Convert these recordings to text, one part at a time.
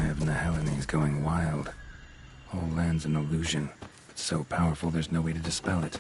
of Nehelene is going wild. Whole land's an illusion. It's so powerful there's no way to dispel it.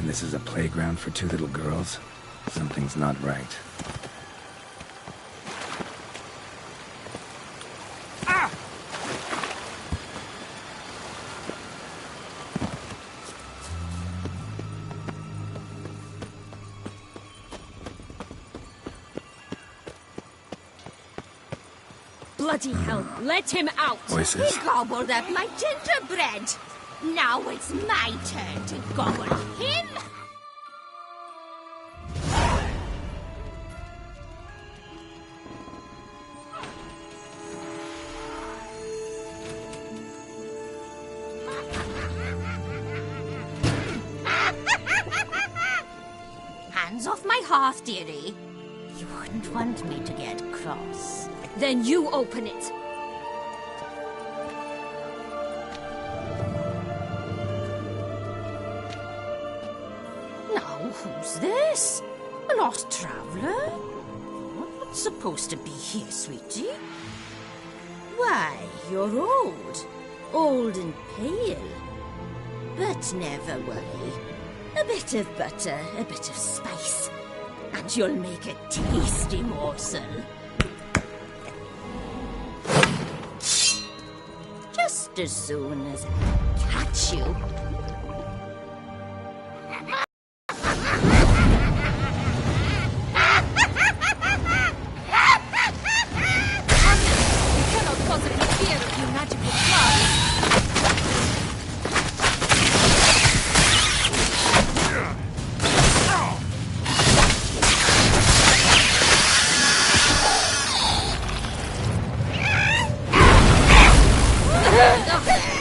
This is a playground for two little girls? Something's not right. Ah! Bloody hell, let him out! Voices? He gobbled up my gingerbread. Now it's my turn to gobble him. Hands off my hearth, dearie. You wouldn't want me to get cross. Then you open it. Now, who's this? A lost traveler? You're not supposed to be here, sweetie. Why, you're old. Old and pale. But never worry. A bit of butter, a bit of spice, and you'll make a tasty morsel. Just as soon as I catch you.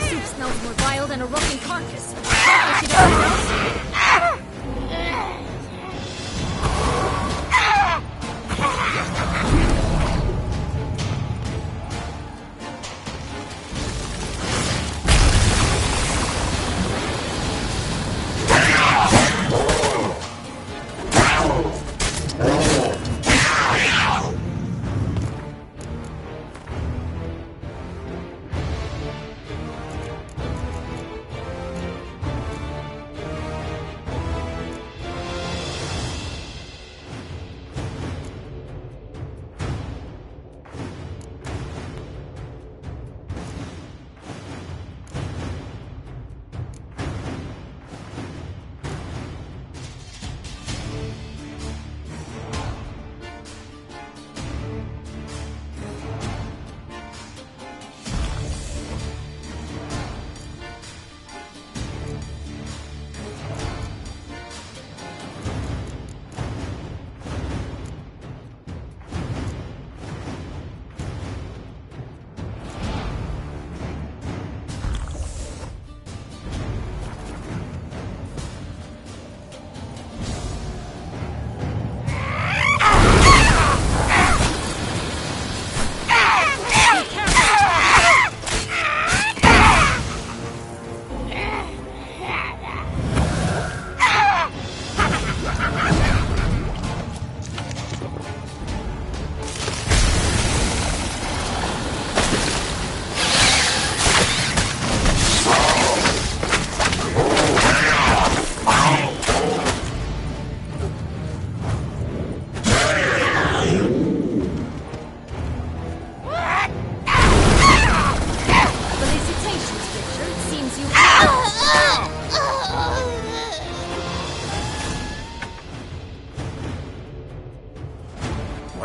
Soup smells more vile than a rotten carcass.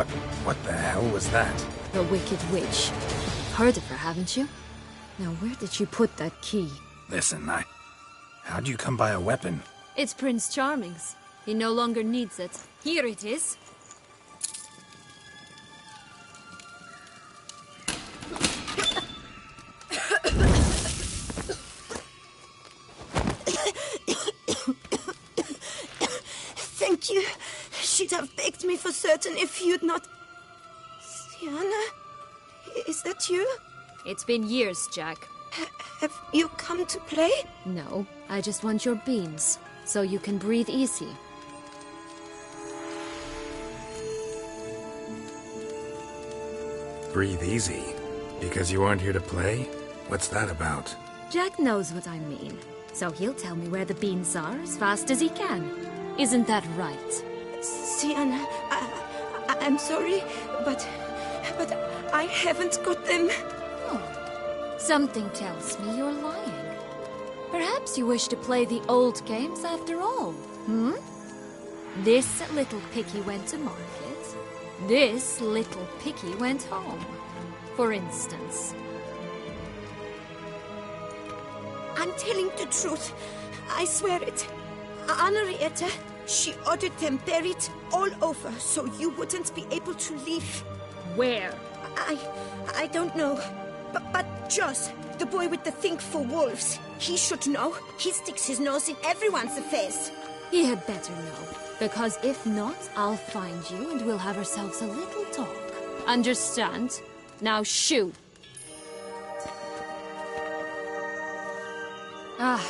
What the hell was that? The Wicked Witch. Heard of her, haven't you? Now, where did she put that key? Listen, how'd you come by a weapon? It's Prince Charming's. He no longer needs it. Here it is. Thank you. She'd have begged me for certain if you'd not... Sienna? Is that you? It's been years, Jack. Have you come to play? No, I just want your beans, so you can breathe easy. Breathe easy? Because you aren't here to play? What's that about? Jack knows what I mean, so he'll tell me where the beans are as fast as he can. Isn't that right? Sienna, I'm sorry, but I haven't got them. Oh, something tells me you're lying. Perhaps you wish to play the old games after all, hmm? This little picky went to market. This little picky went home, for instance. I'm telling the truth. I swear it. Henrietta, she ordered them buried all over so you wouldn't be able to leave. Where? I don't know. But Joss, the boy with the thing for wolves, he should know. He sticks his nose in everyone's affairs. He had better know, because if not, I'll find you and we'll have ourselves a little talk. Understand? Now shoo! Ah,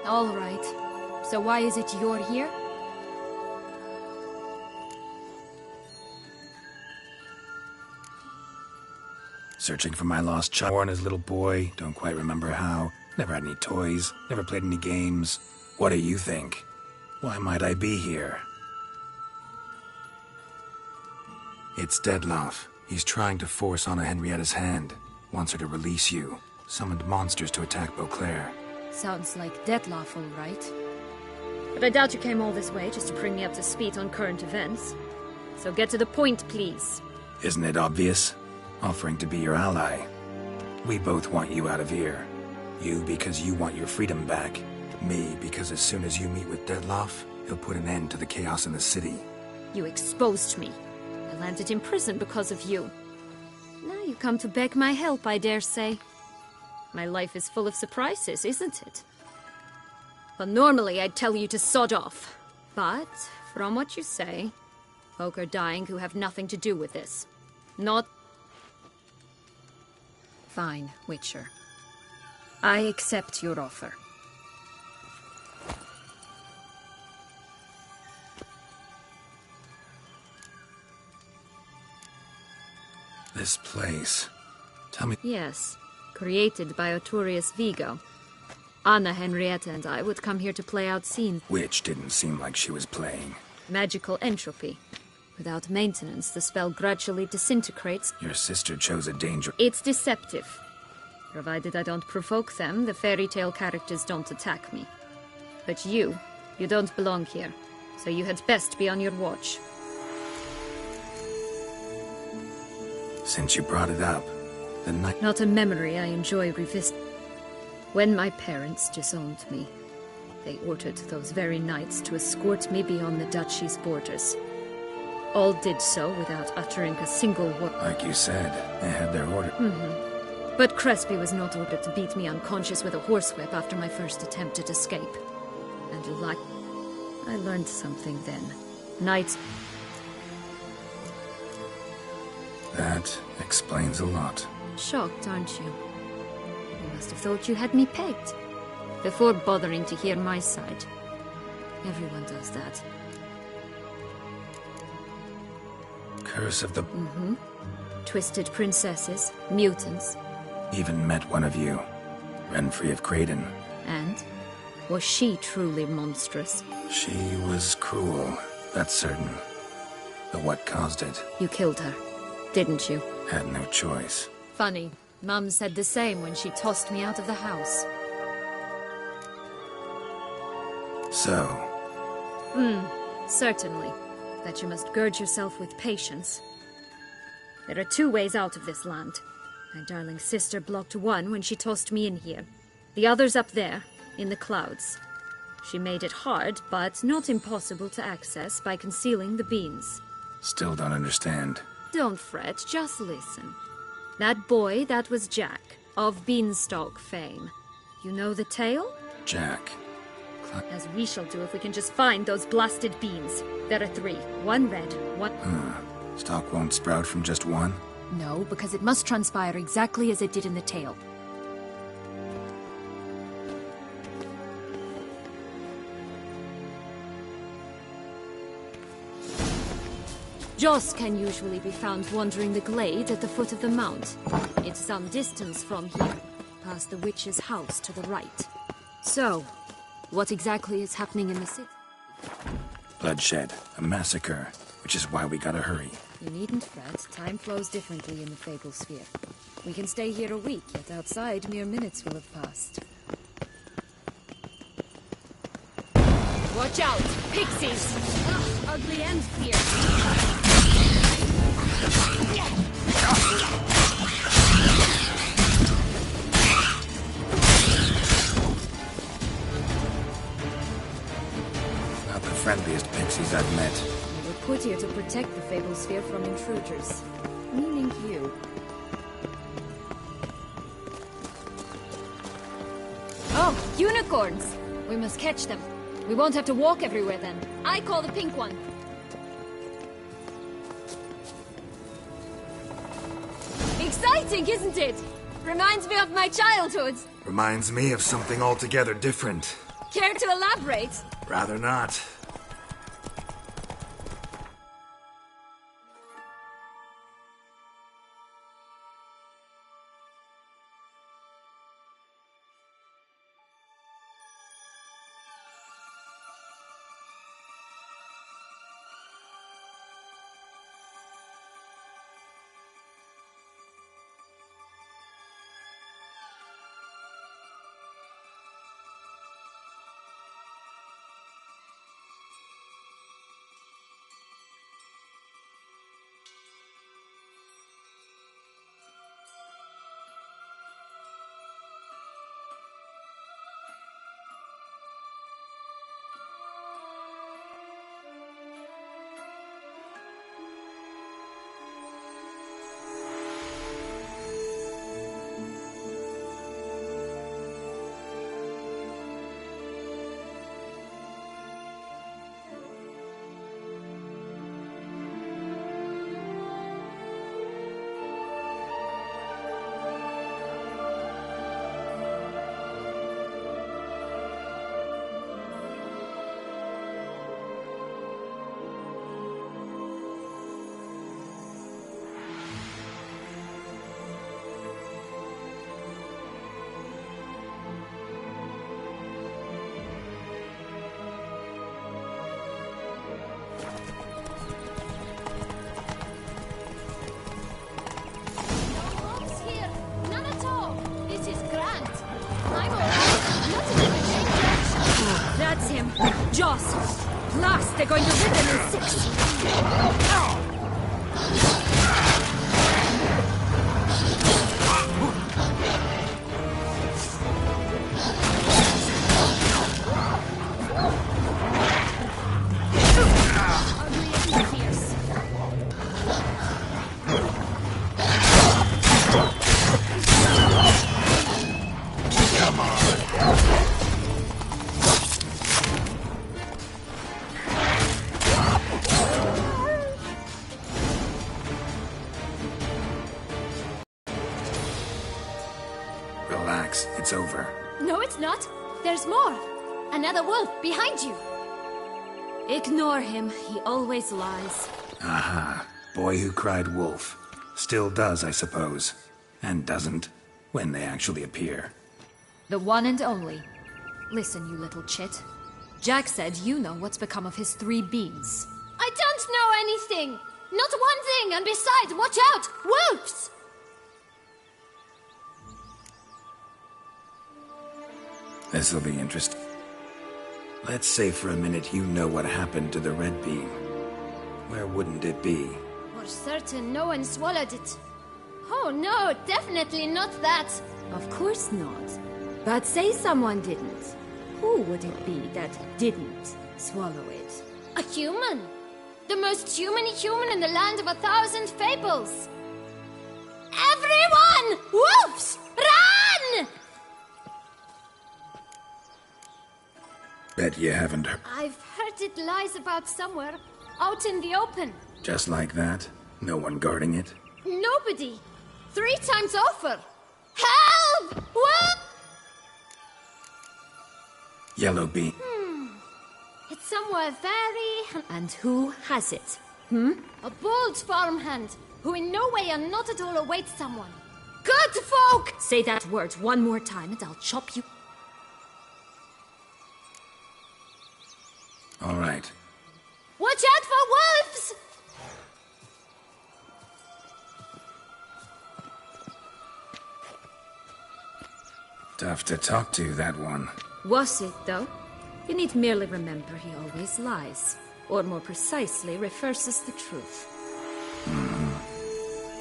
all right. So why is it you're here? Searching for my lost child. Born as a little boy, don't quite remember how. Never had any toys, never played any games. What do you think? Why might I be here? It's Dettlaff. He's trying to force Anna Henrietta's hand. Wants her to release you. Summoned monsters to attack Beauclair. Sounds like Dettlaff, all right. But I doubt you came all this way just to bring me up to speed on current events. So get to the point, please. Isn't it obvious? Offering to be your ally. We both want you out of here. You because you want your freedom back. Me because as soon as you meet with Dettlaff, he'll put an end to the chaos in the city. You exposed me. I landed in prison because of you. Now you come to beg my help, I dare say. My life is full of surprises, isn't it? Well, normally I'd tell you to sod off. But, from what you say, folk are dying who have nothing to do with this. Not... Fine, Witcher. I accept your offer. This place... Tell me... Yes, created by Arturius Vigo. Anna Henrietta and I would come here to play out scenes. Which didn't seem like she was playing. Magical entropy. Without maintenance, the spell gradually disintegrates. Your sister chose a danger... It's deceptive. Provided I don't provoke them, the fairy tale characters don't attack me. But you don't belong here. So you had best be on your watch. Since you brought it up, the night... Not a memory I enjoy revisiting. When my parents disowned me, they ordered those very knights to escort me beyond the duchy's borders. All did so without uttering a single word. Like you said, they had their order. But Crespi was not ordered to beat me unconscious with a horsewhip after my first attempt at escape. And like... I learned something then. Knights... That explains a lot. Shocked, aren't you? You must have thought you had me pegged. Before bothering to hear my side. Everyone does that. Curse of the... Twisted princesses, mutants. Even met one of you. Renfri of Craden. And? Was she truly monstrous? She was cruel, that's certain. But what caused it? You killed her, didn't you? Had no choice. Funny. Mum said the same when she tossed me out of the house. So, Certainly. That you must gird yourself with patience. There are two ways out of this land. My darling sister blocked one when she tossed me in here. The other's up there, in the clouds. She made it hard, but not impossible to access by concealing the beans. Still don't understand. Don't fret, just listen. That boy, that was Jack, of Beanstalk fame. You know the tale? Jack. As we shall do if we can just find those blasted beans. There are 3. One red, one... Stalk won't sprout from just one? No, because it must transpire exactly as it did in the tale. Joss can usually be found wandering the glade at the foot of the mount. It's some distance from here, past the witch's house to the right. So, what exactly is happening in the city? Bloodshed. A massacre. Which is why we gotta hurry. You needn't fret. Time flows differently in the Fable Sphere. We can stay here a week, yet outside mere minutes will have passed. Watch out! Pixies! Ugh, ugly and fierce. Not the friendliest pixies I've met. We were put here to protect the Fable Sphere from intruders. Meaning you. Oh, unicorns! We must catch them. We won't have to walk everywhere then. I call the pink one. Exciting, isn't it? Reminds me of my childhood. Reminds me of something altogether different. Care to elaborate? Rather not. That's him. Joss. Last, they're going to rip him in 6. Relax, it's over. No, it's not. There's more. Another wolf behind you. Ignore him. He always lies. Aha. Boy who cried wolf. Still does, I suppose. And doesn't, when they actually appear. The one and only. Listen, you little chit. Jack said you know what's become of his 3 beans. I don't know anything! Not one thing, and besides, watch out! Wolves! This'll be interesting. Let's say for a minute you know what happened to the red bean. Where wouldn't it be? What For certain, no one swallowed it. Oh no, definitely not that. Of course not. But say someone didn't. Who would it be that didn't swallow it? A human. The most humany human in the land of 1,000 fables. Everyone! Wolves! Run! Bet you haven't I've heard it lies about somewhere, out in the open. just like that? No one guarding it? Nobody. 3 times over. Help! What? Yellow bean. It's somewhere very... And who has it? A bold farmhand, who in no way and not at all awaits someone. Good folk! Say that word one more time and I'll chop you. All right. Watch out for wolves! Tough to talk to, that one. Was it, though? You need merely remember he always lies. Or more precisely, reverses the truth.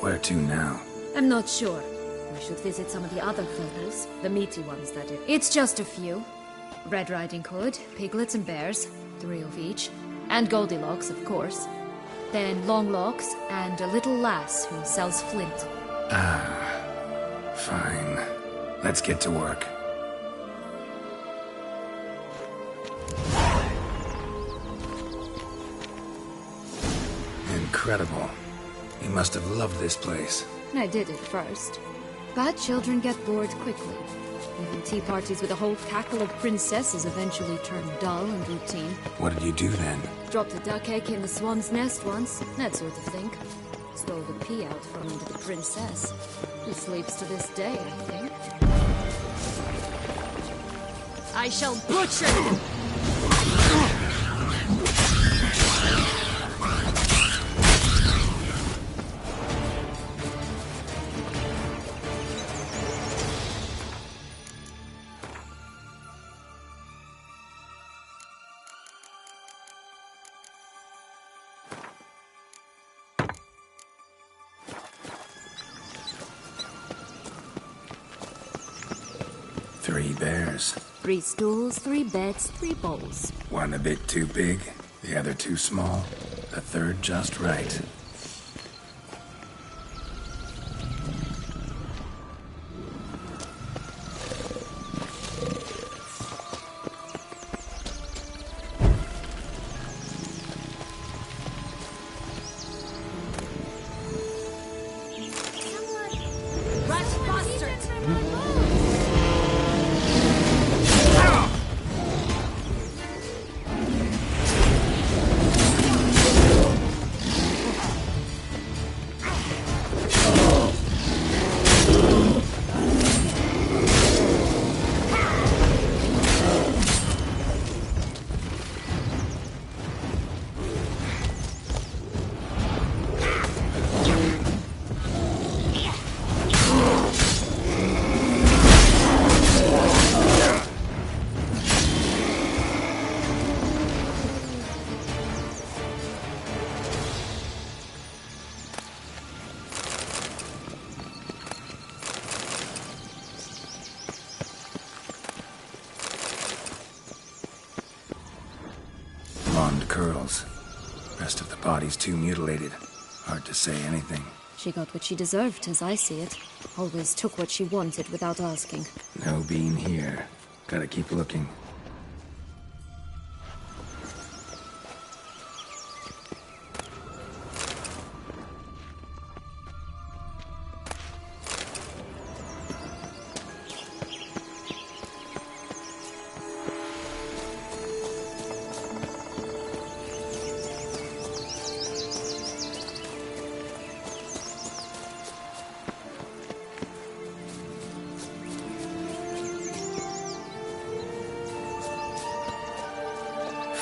Where to now? I'm not sure. We should visit some of the other fellows. The meaty ones, that is. It's just a few. Red Riding Hood, Piglets and Bears, 3 of each. And Goldilocks, of course. Then Longlocks, and a little lass who sells flint. Fine. Let's get to work. Incredible. You must have loved this place. I did at first. But children get bored quickly. Even tea parties with a whole cackle of princesses eventually turn dull and routine. What did you do then? Dropped a duck egg in the swan's nest once, that sort of thing. Stole the pea out from under the princess. Who sleeps to this day, I think. I shall butcher him! Three bears. 3 stools, 3 beds, 3 bowls. One a bit too big, the other too small, the third just right. Blonde curls. Rest of the body's too mutilated. Hard to say anything. She got what she deserved, as I see it. Always took what she wanted without asking. No bean here. Gotta keep looking.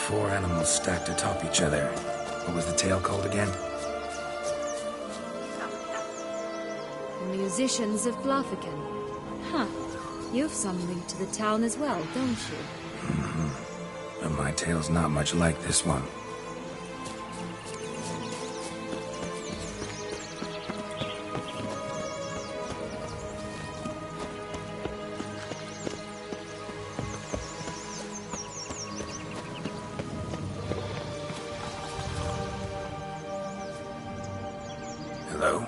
Four animals stacked atop each other. What was the tale called again? The Musicians of Blaviken. Huh. You've some link to the town as well, don't you? But my tale's not much like this one. Hello?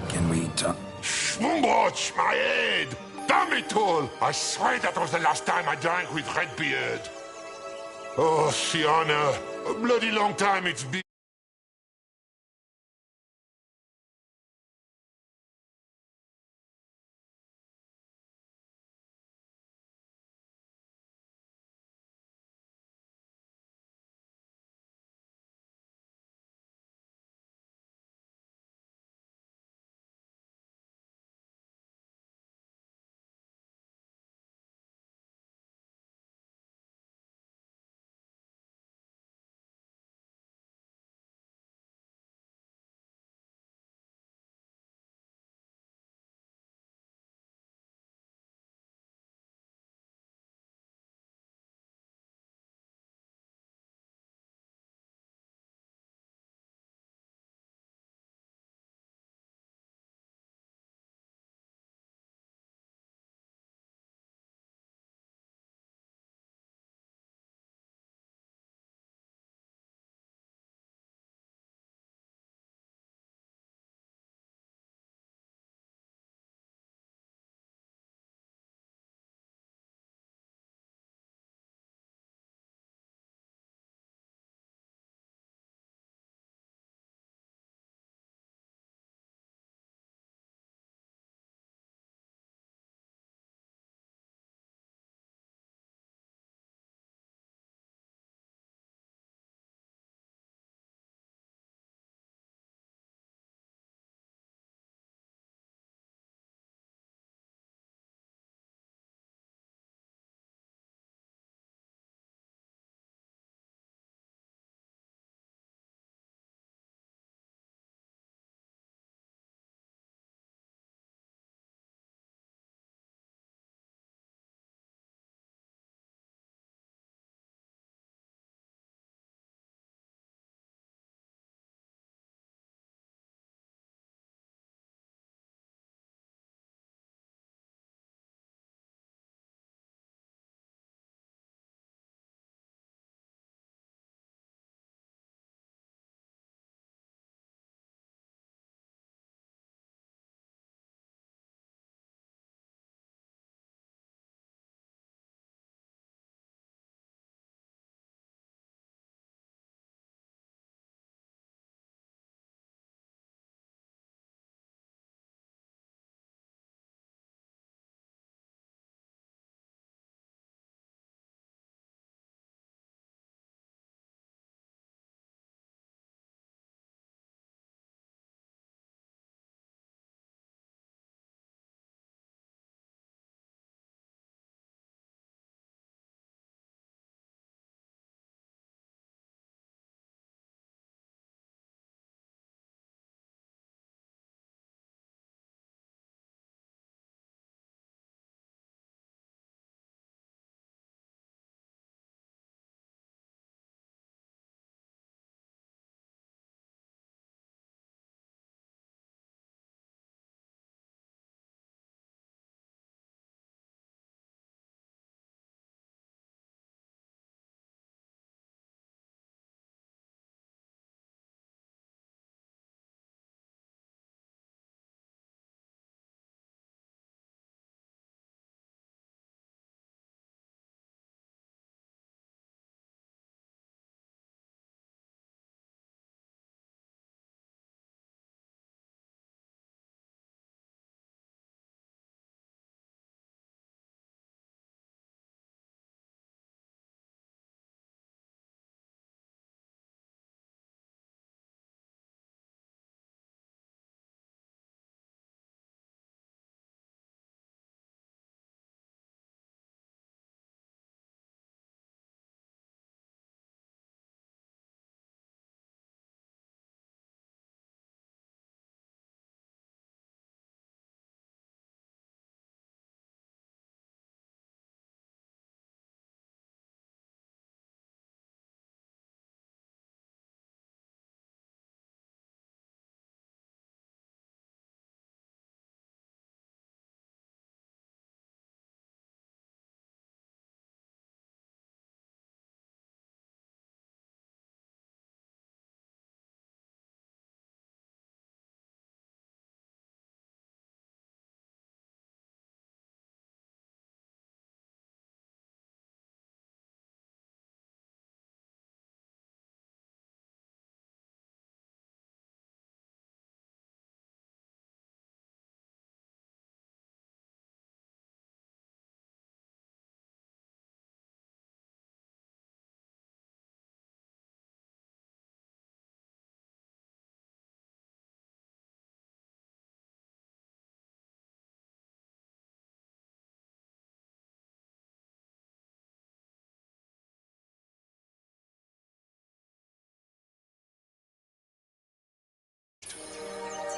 Can we talk? Schmumbroch, my head! Damn it all! I swear that was the last time I drank with Redbeard. Oh, Fiona, a bloody long time it's been.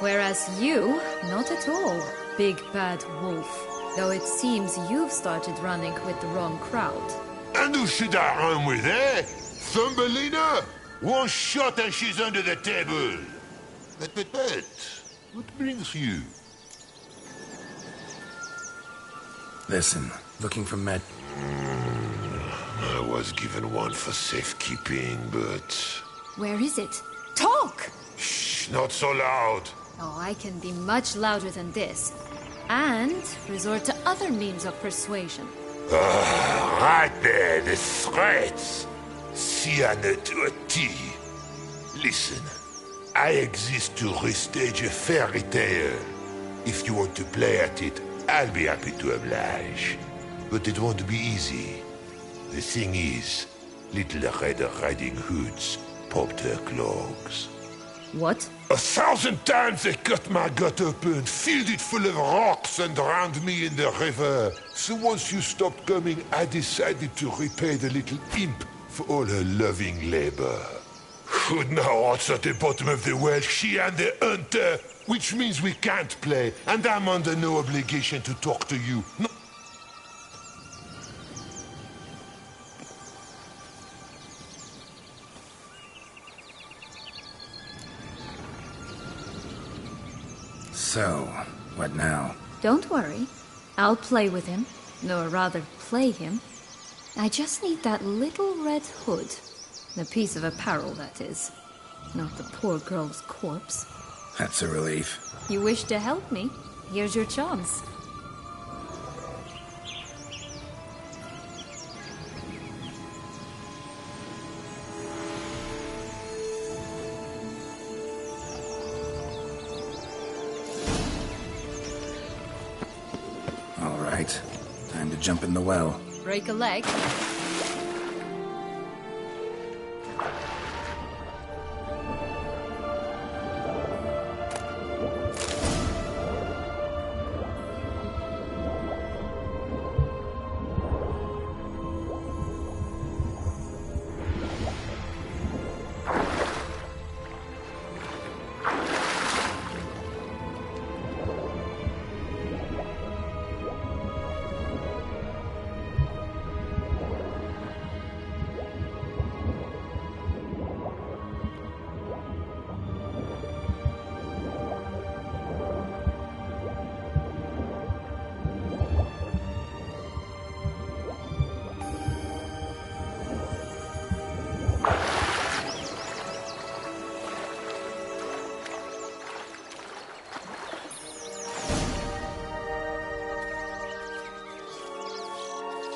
Whereas you, not at all, big bad wolf. Though it seems you've started running with the wrong crowd. And who should I run with, eh? Thumbelina? One shot and she's under the table. But, what brings you? Listen, looking for Med... I was given one for safekeeping, but... Where is it? Talk! Shh, not so loud. Oh, I can be much louder than this. And resort to other means of persuasion. Right there, the threats. Sienna to a T. Listen, I exist to restage a fairy tale. If you want to play at it, I'll be happy to oblige. But it won't be easy. The thing is, Little Red Riding Hoods popped her clogs. What? 1,000 times they cut my gut open, filled it full of rocks and drowned me in the river. So once you stopped coming, I decided to repay the little imp for all her loving labor. Good now, what's at the bottom of the well? She and the hunter, which means we can't play, and I'm under no obligation to talk to you. No. So, what now? Don't worry. I'll play with him. Or rather, play him. I just need that little red hood. The piece of apparel, that is. Not the poor girl's corpse. That's a relief. You wish to help me? Here's your chance. All right. Time to jump in the well. Break a leg?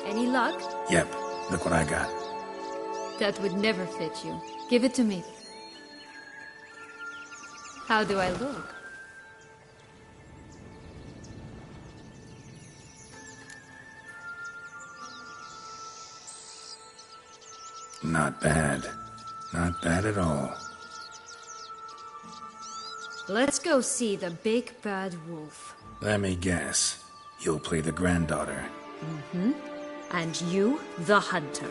Any luck? Yep, look what I got. That would never fit you. Give it to me. How do I look? Not bad. Not bad at all. Let's go see the big bad wolf. Let me guess. You'll play the granddaughter. Mm-hmm. And you, the hunter.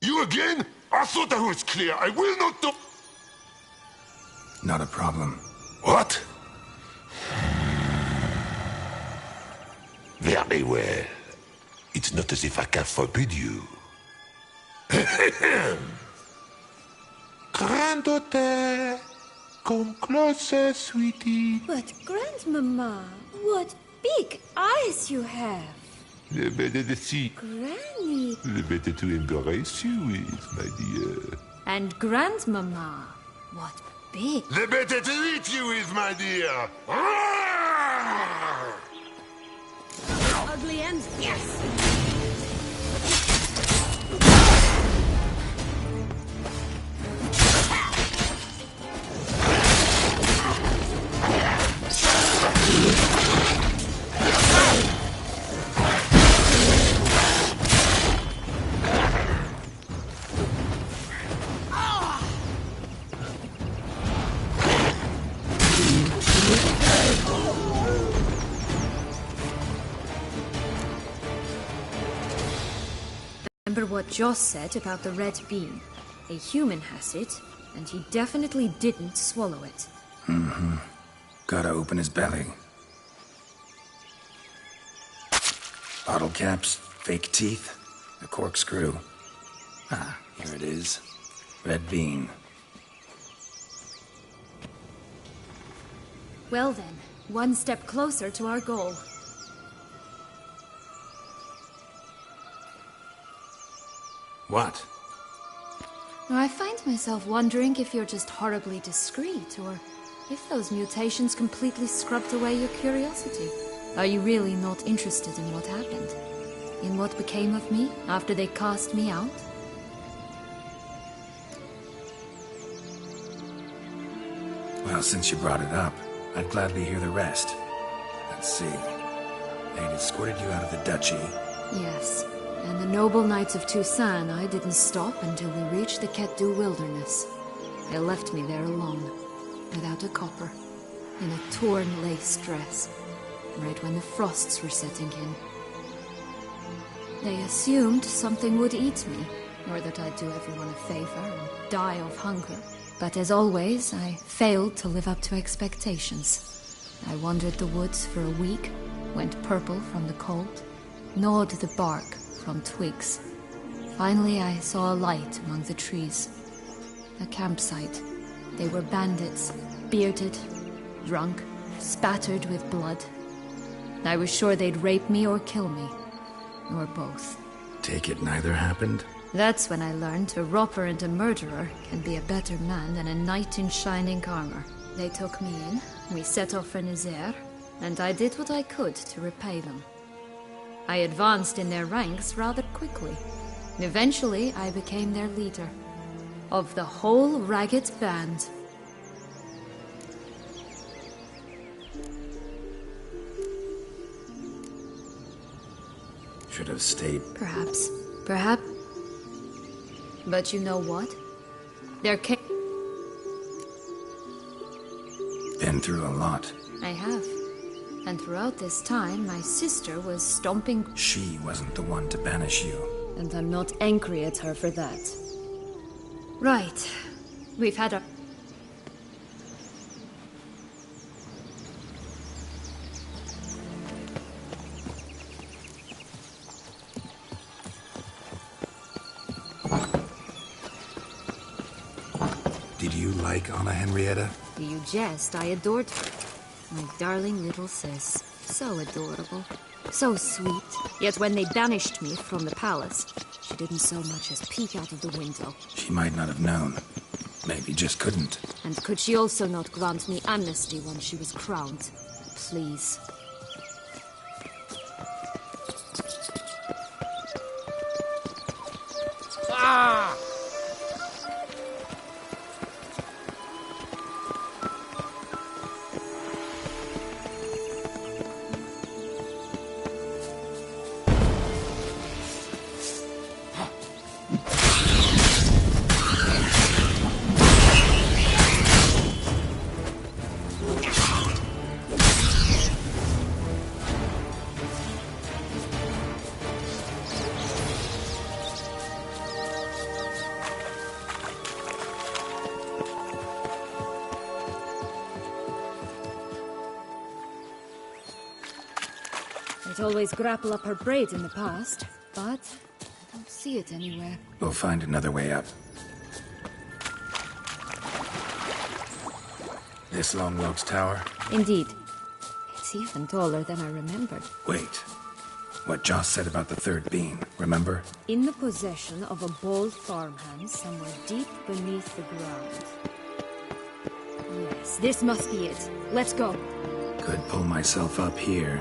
You again? I thought I was clear. I will not do... Not a problem. What? Very well. It's not as if I can forbid you. Granddaughter, come closer, sweetie. But, Grandmama, what big eyes you have. The better to see, Granny. the better to embrace you with, my dear. And Grandmama, what big... The better to eat you with, my dear. Ugly end. Yes. Remember what Joss said about the red bean. A human has it, and he definitely didn't swallow it. Gotta open his belly. Bottle caps, fake teeth, a corkscrew. Ah, here it is. Red bean. Well then, one step closer to our goal. What? I find myself wondering if you're just horribly discreet, or if those mutations completely scrubbed away your curiosity. Are you really not interested in what happened? In what became of me after they cast me out? Well, since you brought it up, I'd gladly hear the rest. Let's see. They'd escorted you out of the duchy. Yes, and the noble knights of Toussaint, I didn't stop until we reached the Ketdu wilderness. They left me there alone, without a copper, in a torn lace dress, right when the frosts were setting in. They assumed something would eat me, or that I'd do everyone a favor and die of hunger. But as always, I failed to live up to expectations. I wandered the woods for a week, went purple from the cold, gnawed the bark from twigs. Finally, I saw a light among the trees. A campsite. They were bandits, bearded, drunk, spattered with blood. I was sure they'd rape me or kill me, or both. Take it neither happened? That's when I learned a robber and a murderer can be a better man than a knight in shining armor. They took me in, we set off for Nazaire, and I did what I could to repay them. I advanced in their ranks rather quickly. Eventually, I became their leader. Of the whole ragged band. Should have stayed. Perhaps. But you know what? There came... Been through a lot. I have. And throughout this time, my sister was stomping... She wasn't the one to banish you. And I'm not angry at her for that. Right. We've had a... Did you like Anna Henrietta? Do you jest? I adored her. My darling little sis. So adorable. So sweet. Yet when they banished me from the palace, she didn't so much as peek out of the window. She might not have known. Maybe just couldn't. And could she also not grant me amnesty when she was crowned? Please. I'd always grapple up her braid in the past, but I don't see it anywhere. We'll find another way up. This Longlock's tower? Indeed. It's even taller than I remembered. Wait. What Joss said about the third beam, remember? In the possession of a bold farmhand somewhere deep beneath the ground. Yes, this must be it. Let's go. Could pull myself up here,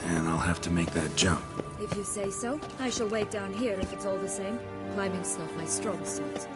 and I'll have to make that jump. If you say so, I shall wait down here if it's all the same. Climbing's not my strong suit.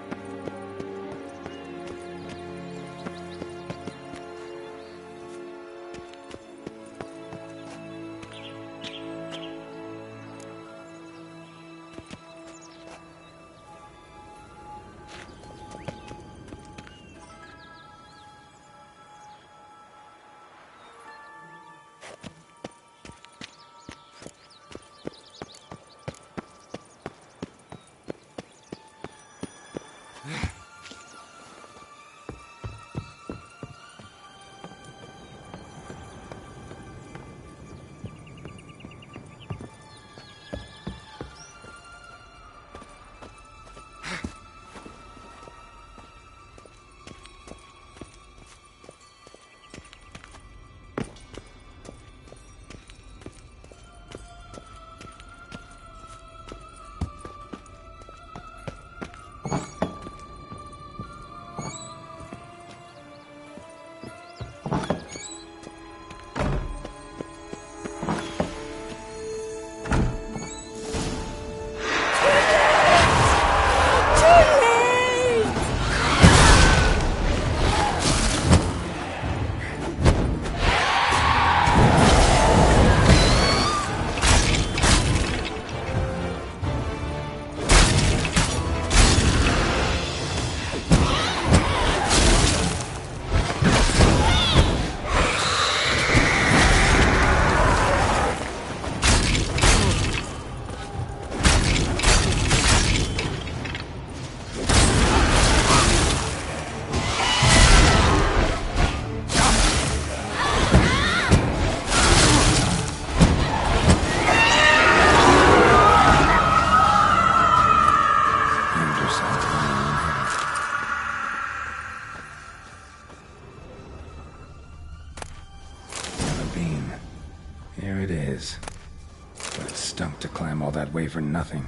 away for nothing.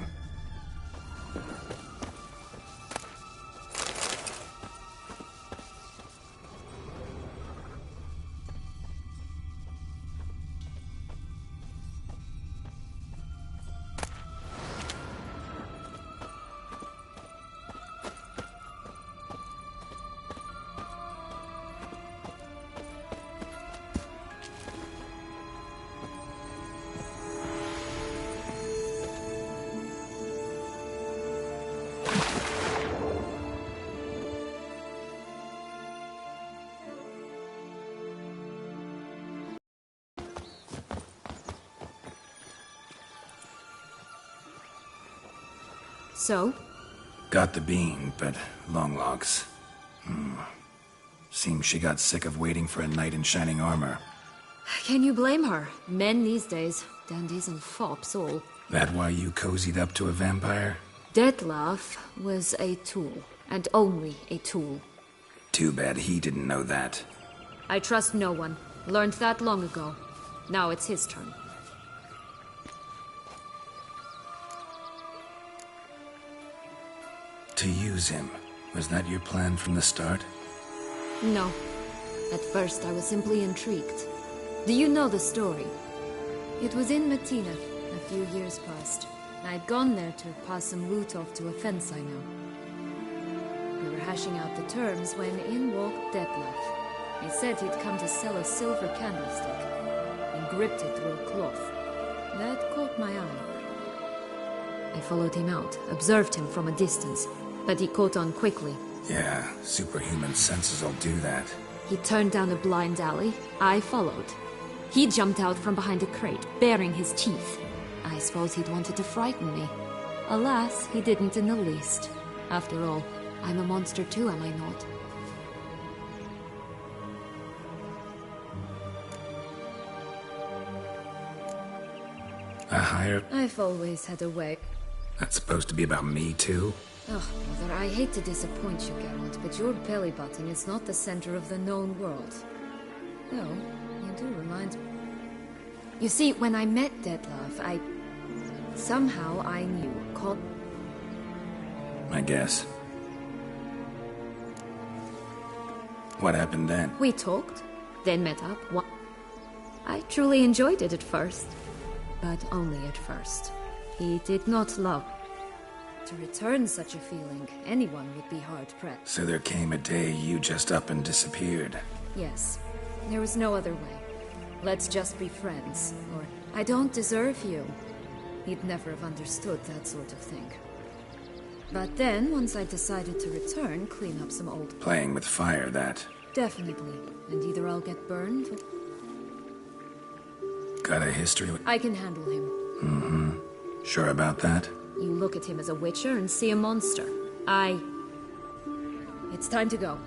So? Got the bean, but Longlocks. Seems she got sick of waiting for a knight in shining armor. Can you blame her? Men these days, dandies and fops all. That why you cozied up to a vampire? Dettlaff was a tool, and only a tool. Too bad he didn't know that. I trust no one. Learned that long ago. Now it's his turn. To use him. Was that your plan from the start? No. At first I was simply intrigued. Do you know the story? It was in Matina, a few years past. I'd gone there to pass some loot off to a fence I know. We were hashing out the terms when in walked Dettlaff. He said he'd come to sell a silver candlestick, and gripped it through a cloth. That caught my eye. I followed him out, observed him from a distance, but he caught on quickly. Yeah, superhuman senses will do that. He turned down a blind alley. I followed. He jumped out from behind a crate, baring his teeth. I suppose he'd wanted to frighten me. Alas, he didn't in the least. After all, I'm a monster too, am I not? A higher... I've always had a way. That's supposed to be about me, too? Oh, Mother, I hate to disappoint you, Geralt, but your belly button is not the center of the known world. Though, you do remind me. You see, when I met Dettlaff, somehow I knew, I guess. What happened then? We talked, then met up. I truly enjoyed it at first, but only at first. He did not love. To return such a feeling, anyone would be hard-pressed. So there came a day you just up and disappeared. Yes, there was no other way. Let's just be friends, or I don't deserve you. He'd never have understood that sort of thing. But then, once I decided to return, clean up some old... Playing with fire, that. Definitely. And either I'll get burned, or... Got a history with... I can handle him. Sure about that? You look at him as a witcher and see a monster. It's time to go.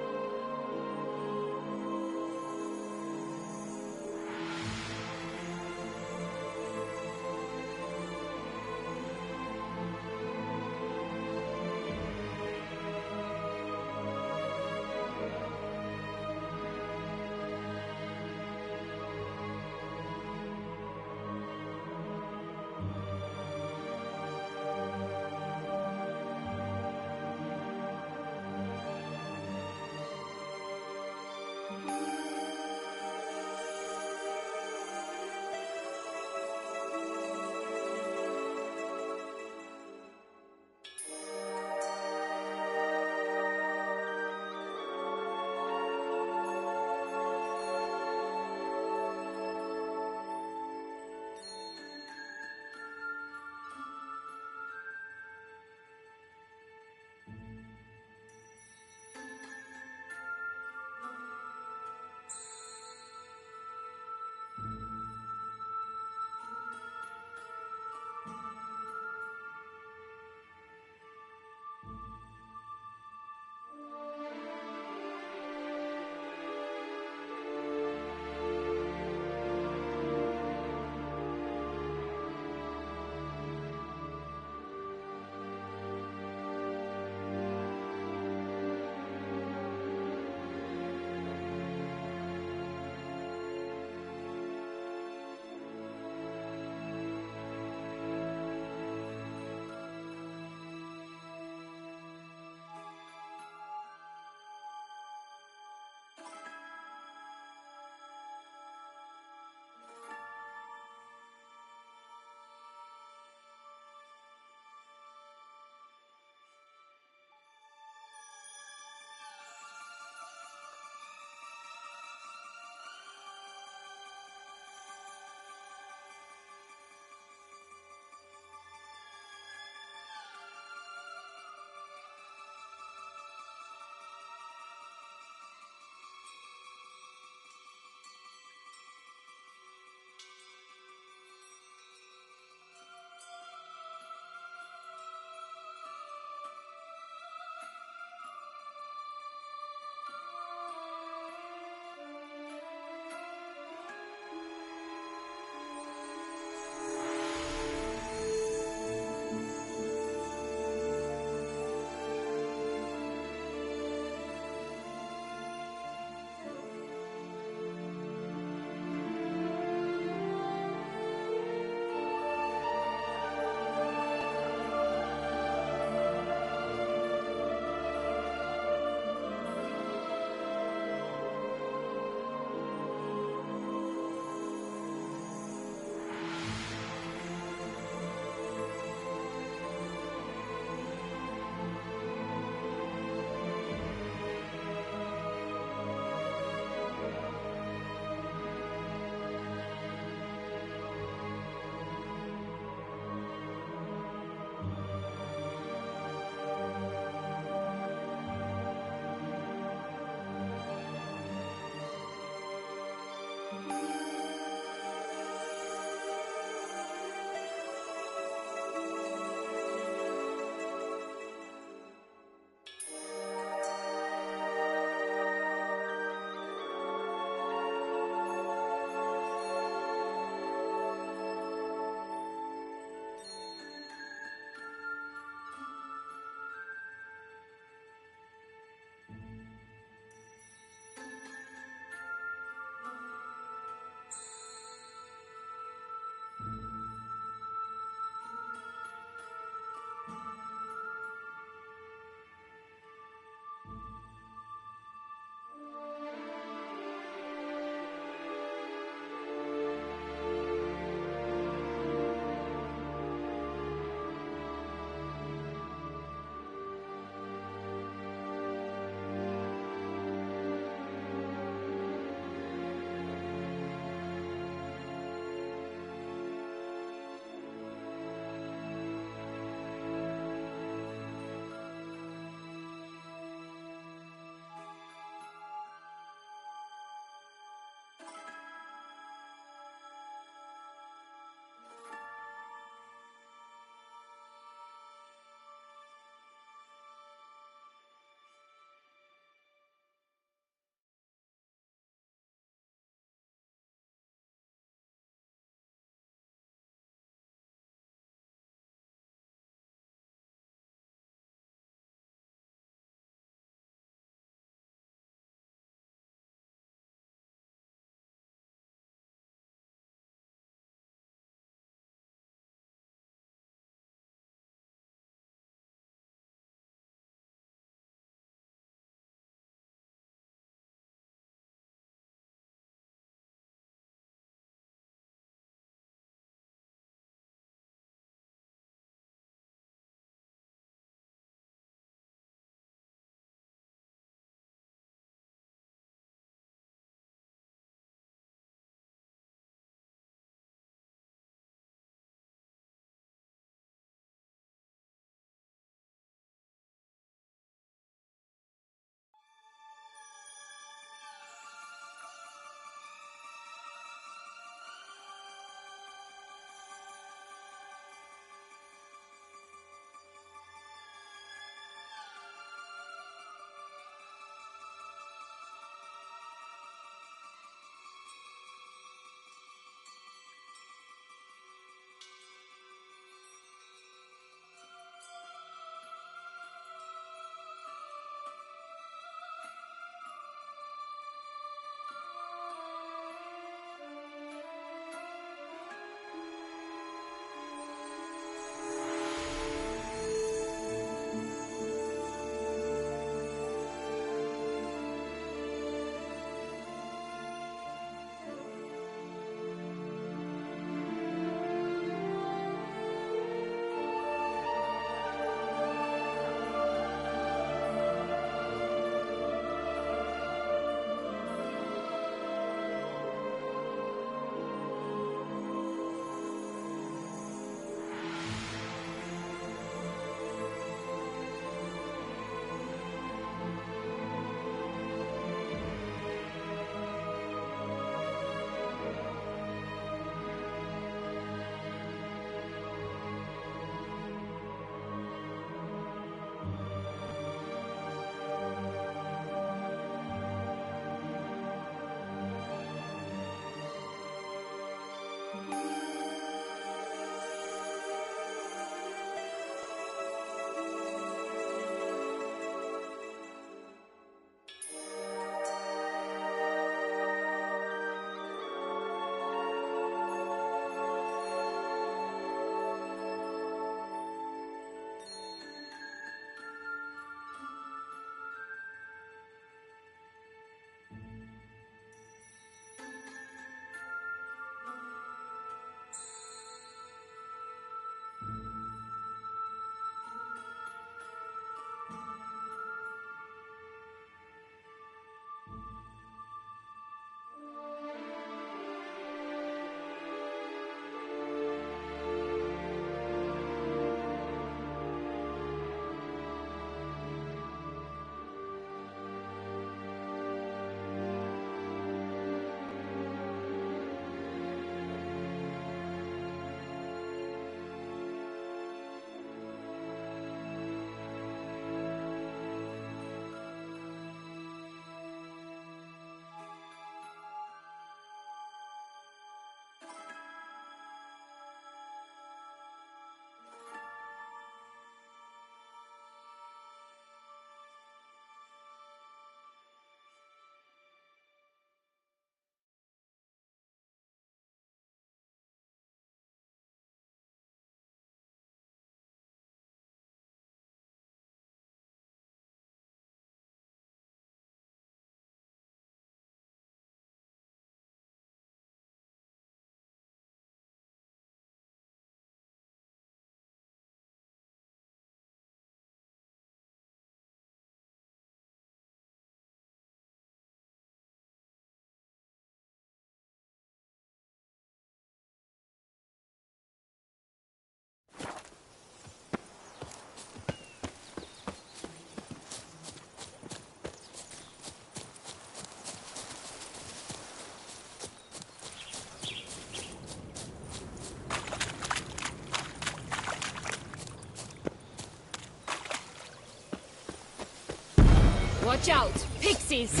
Watch out! Pixies!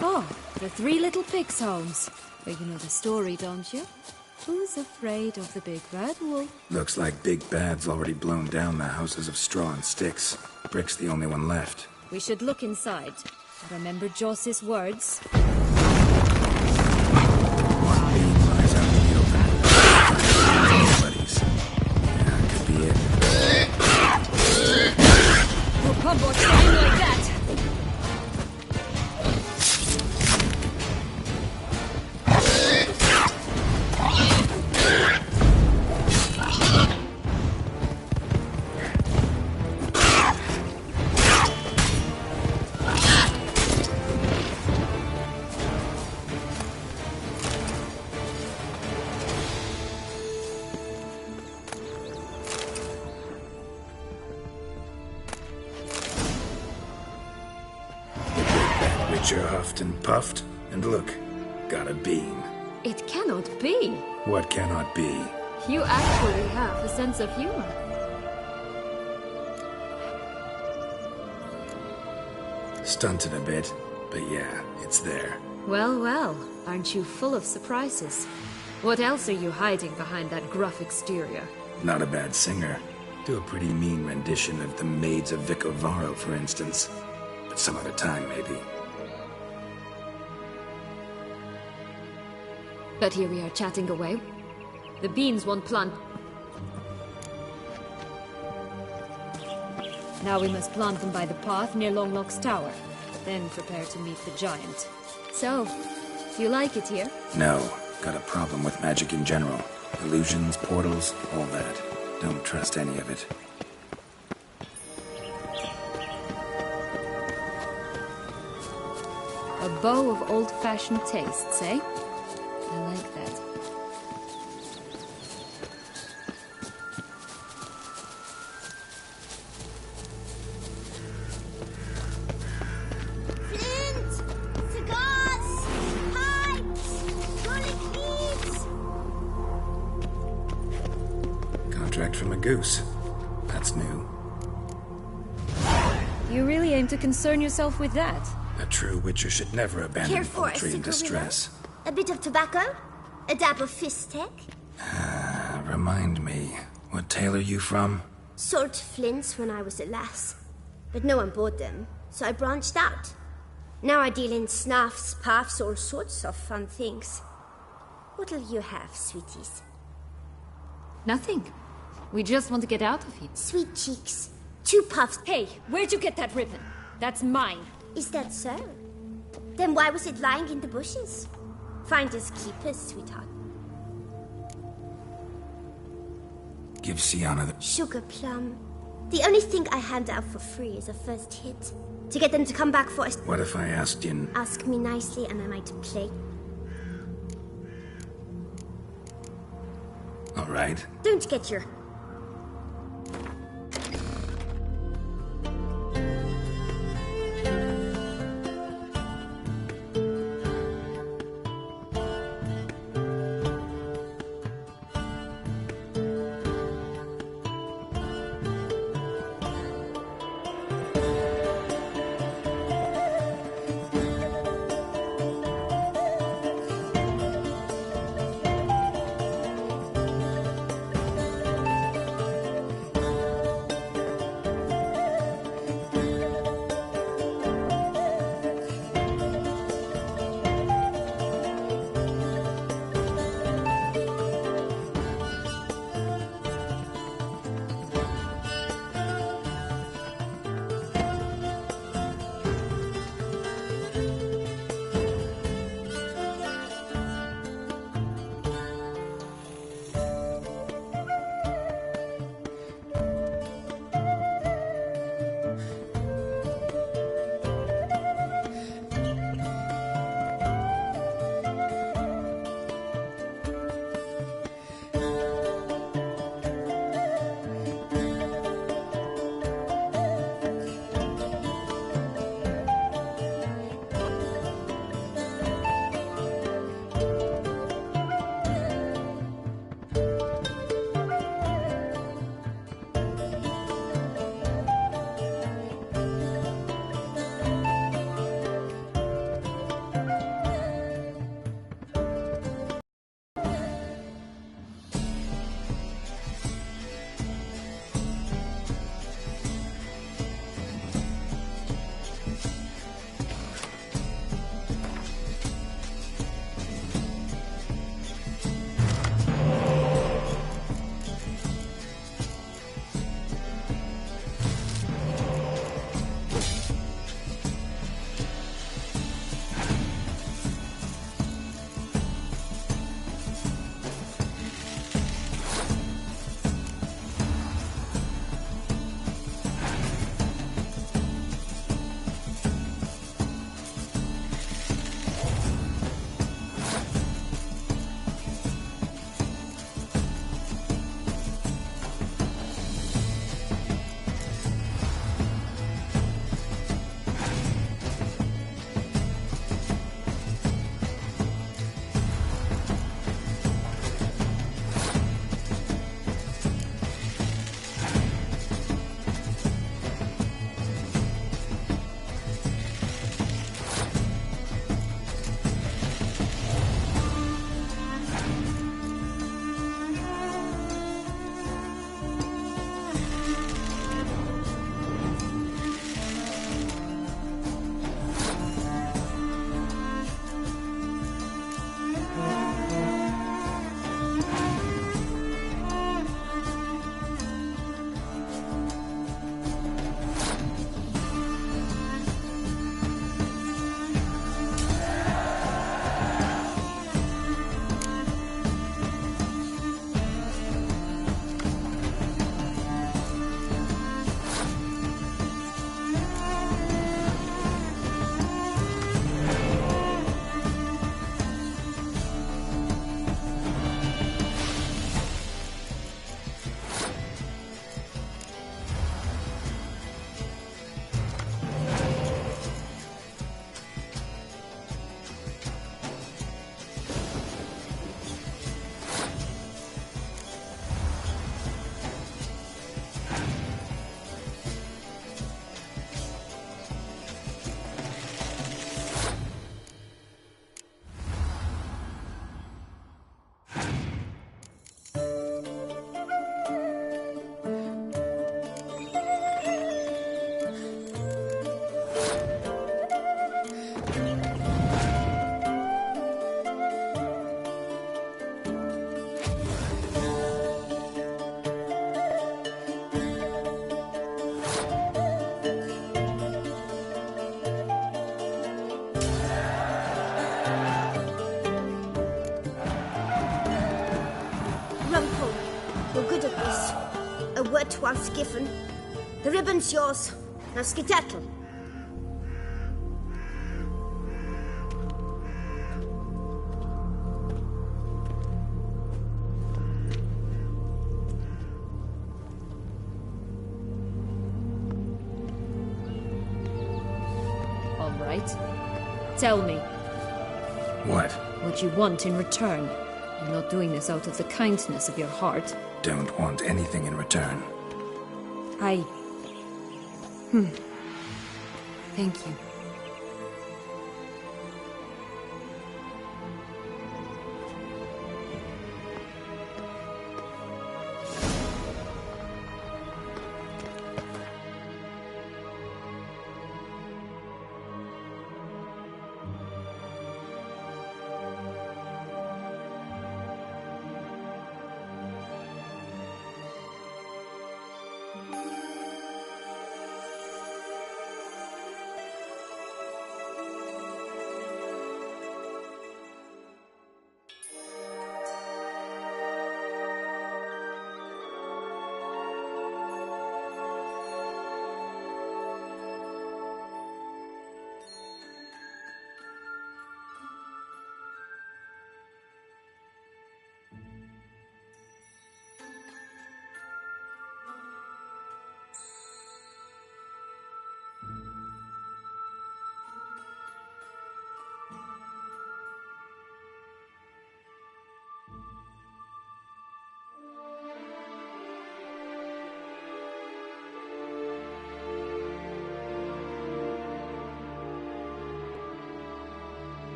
Oh, the Three Little Pigs' homes. Well, you know the story, don't you? Who's afraid of the big bad wolf? Looks like Big Bad's already blown down the houses of straw and sticks. Brick's the only one left. We should look inside. Remember Joss's words? One beam lies out in the open. Buddies. Yeah, could be it. Oh, combo time like that! Witcher huffed and puffed, and look, got a beam. It cannot be. What cannot be? You actually have a sense of humor. Stunted a bit, but yeah, it's there. Well, well, aren't you full of surprises? What else are you hiding behind that gruff exterior? Not a bad singer. Do a pretty mean rendition of the Maids of Vicovaro, for instance. But some other time, maybe. But here we are chatting away. The beans won't plant. Now we must plant them by the path near Longlock's tower. Then prepare to meet the giant. So, do you like it here? No, got a problem with magic in general. Illusions, portals, all that. Don't trust any of it. A bow of old-fashioned tastes, eh? I like that. Flint! Cigars! Pipes! Rolling beads! Contract from a goose. That's new. You really aim to concern yourself with that? A true Witcher should never abandon Care for a poultry in cigarette? distress. A bit of tobacco? A dab of fistek? Remind me, what tale are you from? Sold flints when I was a lass. But no one bought them, so I branched out. Now I deal in snuffs, puffs, all sorts of fun things. What'll you have, sweeties? Nothing. We just want to get out of here. Sweet cheeks. 2 puffs. Hey, where'd you get that ribbon? That's mine. Is that so? Then why was it lying in the bushes? Finders keepers, sweetheart. Give Sienna the... Sugar plum. The only thing I hand out for free is a first hit. To get them to come back for us. What if I asked you... Ask me nicely and I might play. All right. Don't get your... You're good at this. A word once given. The ribbon's yours. Now skedaddle. All right. Tell me. What? What you want in return. You're not doing this out of the kindness of your heart. Don't want anything in return. Thank you.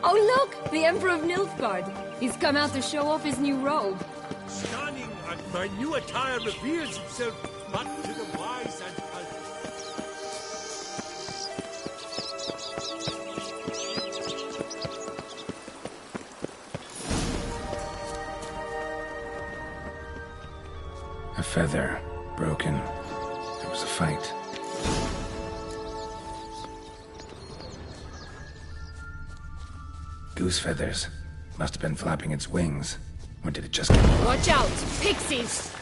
Oh look! The Emperor of Nilfgaard! He's come out to show off his new robe. Stunning, and my new attire reveals itself but to the wise and A feather. Broken. There was a fight. Goose feathers. Must have been flapping its wings. Or did it just get... Watch out! Pixies!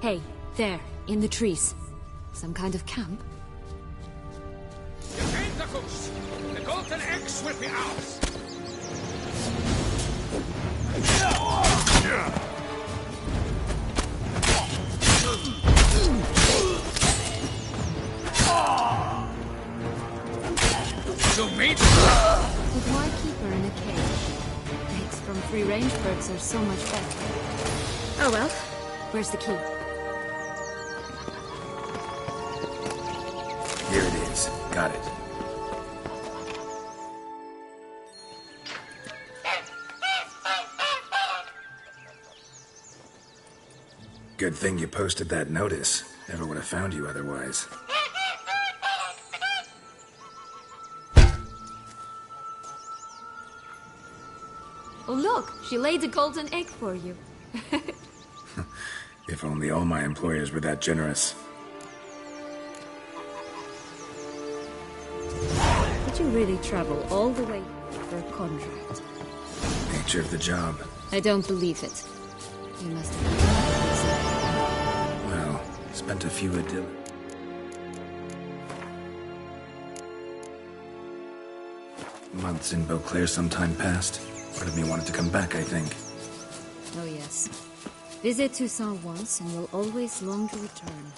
Hey, there, in the trees. Some kind of camp? Defend the coast! The golden eggs will be ours! You made But why keep her in a cage? Eggs from free-range birds are so much better. Oh well, where's the key? Here it is. Got it. Good thing you posted that notice. Never would have found you otherwise. Oh look, she laid a golden egg for you. If only all my employers were that generous. Did you really travel all the way for a contract? Nature of the job. I don't believe it. You must have... Well, spent a few idyllic... months in Beauclair sometime past. Part of me wanted to come back, I think. Oh yes. Visit Toussaint once and you'll always long to return.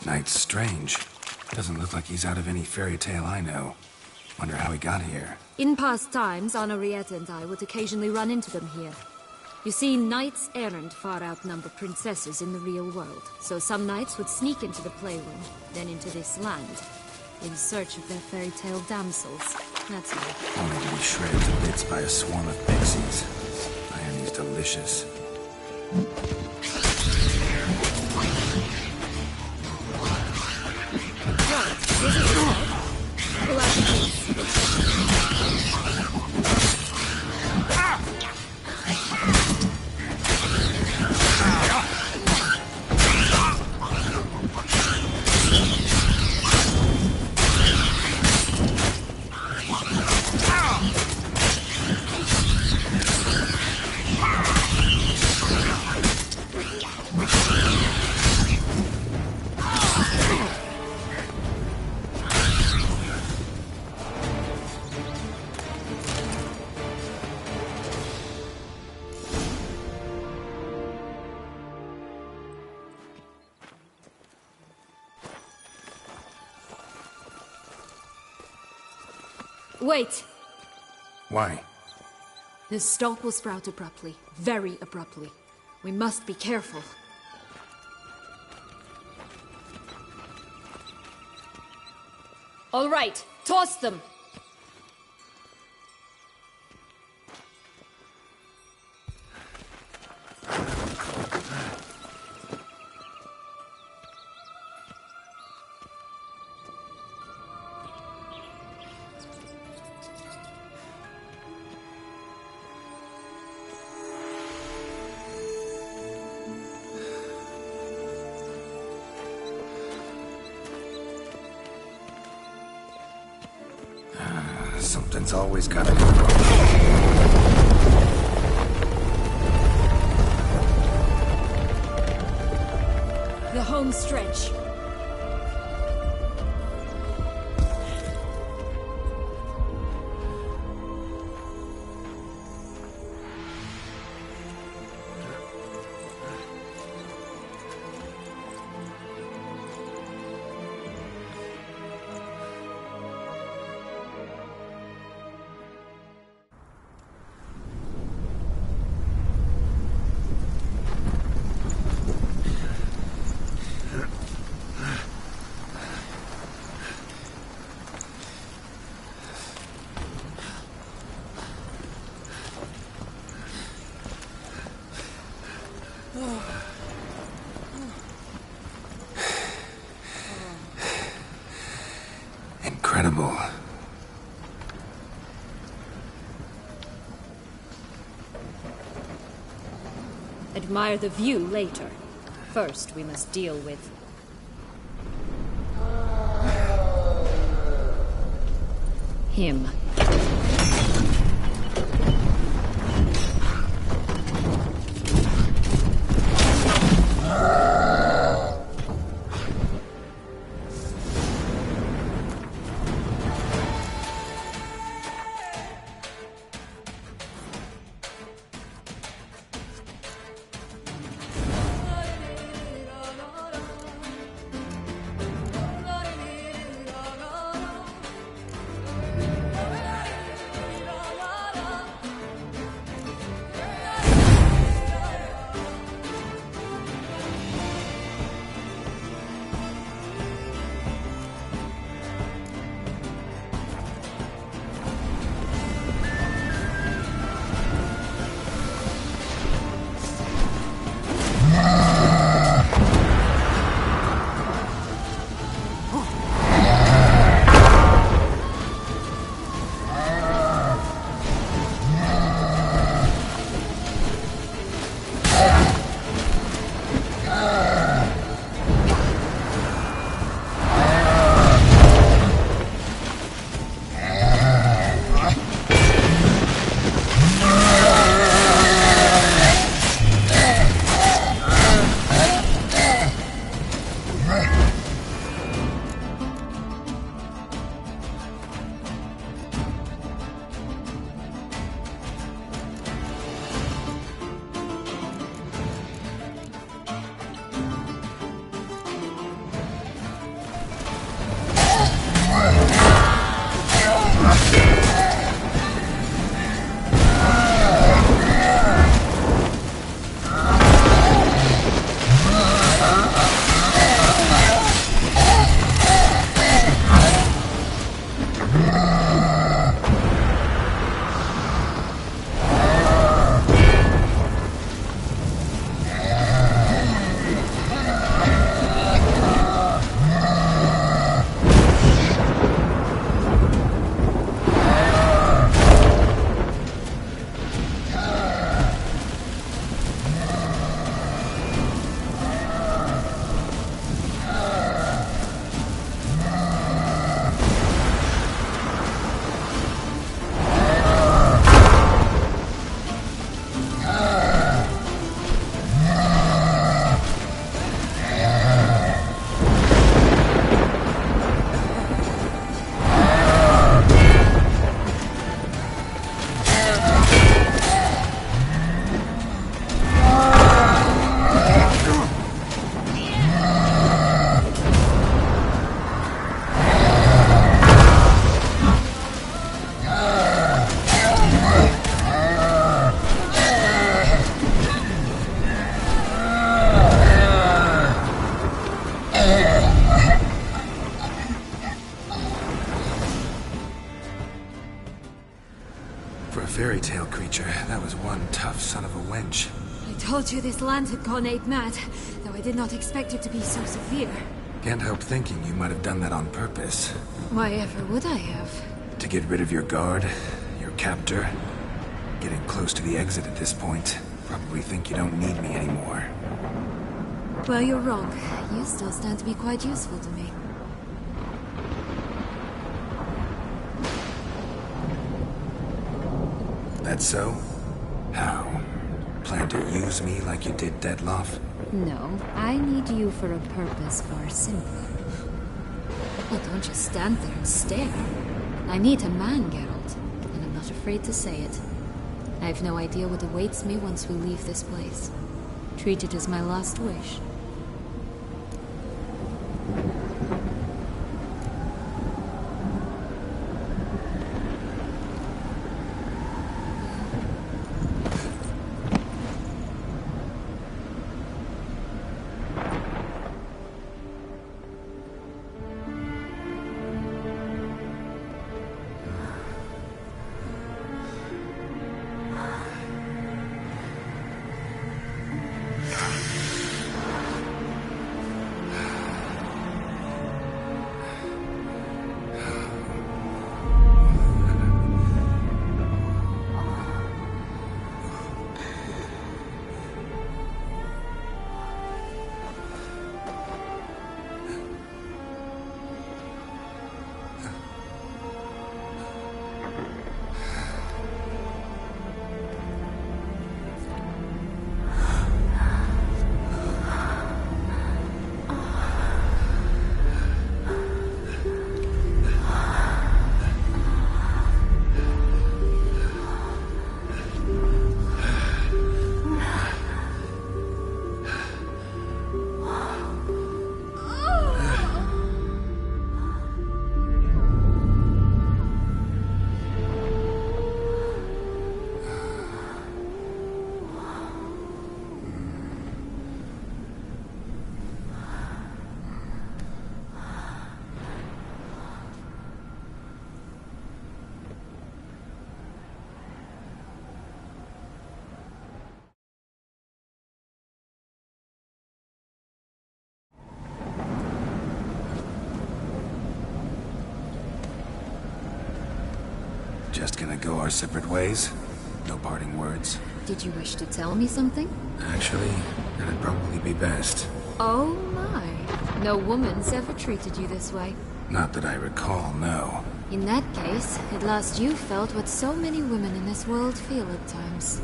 Knight's strange. Doesn't look like he's out of any fairy tale I know. Wonder how he got here. In past times, Henriette and I would occasionally run into them here. You see, knights errant far outnumber princesses in the real world. So some knights would sneak into the playroom, then into this land, in search of their fairy tale damsels. That's all. Only to be shredded to bits by a swarm of pixies. Irony's delicious. Pull out the keys. Wait! Why? The stalk will sprout abruptly. Very abruptly. We must be careful. All right, toss them! Something's always gotta go wrong. The home stretch. Incredible. Admire the view later. First, we must deal with... him. For a fairy tale creature, that was one tough son of a wench. I told you this land had gone ape mad, though I did not expect it to be so severe. Can't help thinking you might have done that on purpose. Why ever would I have? To get rid of your guard, your captor. Getting close to the exit at this point. Probably think you don't need me anymore. Well, you're wrong. You still stand to be quite useful to me. That so? How? Plan to use me like you did Dettlaff? No, I need you for a purpose far simpler. Well, don't just stand there and stare. I need a man, Geralt, and I'm not afraid to say it. I have no idea what awaits me once we leave this place. Treat it as my last wish. just gonna go our separate ways? No parting words? Did you wish to tell me something? Actually, that'd probably be best. Oh my. No woman's ever treated you this way. Not that I recall, no. In that case, at last you felt what so many women in this world feel at times.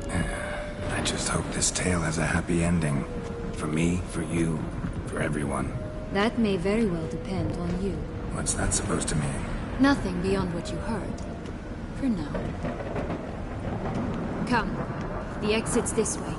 I just hope this tale has a happy ending. For me, for you, for everyone. That may very well depend on you. What's that supposed to mean? Nothing beyond what you heard. For now. Come. The exit's this way.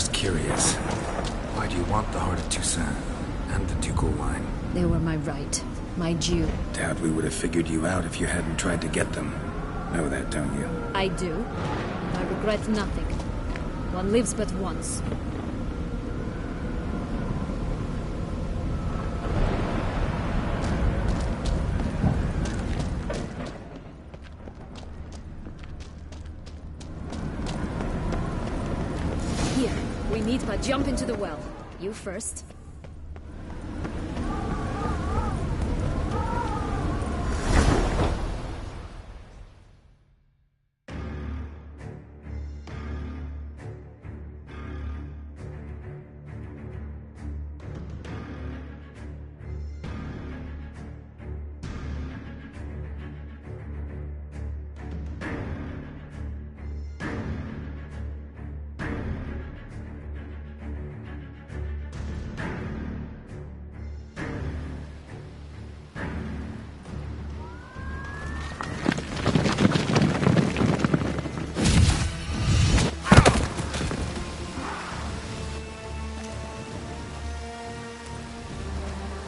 just curious. Why do you want the Heart of Toussaint and the ducal wine? They were my right. My due. Doubt we would have figured you out if you hadn't tried to get them. Know that, don't you? I do. And I regret nothing. One lives but once. Here, we need but jump into the well. You first.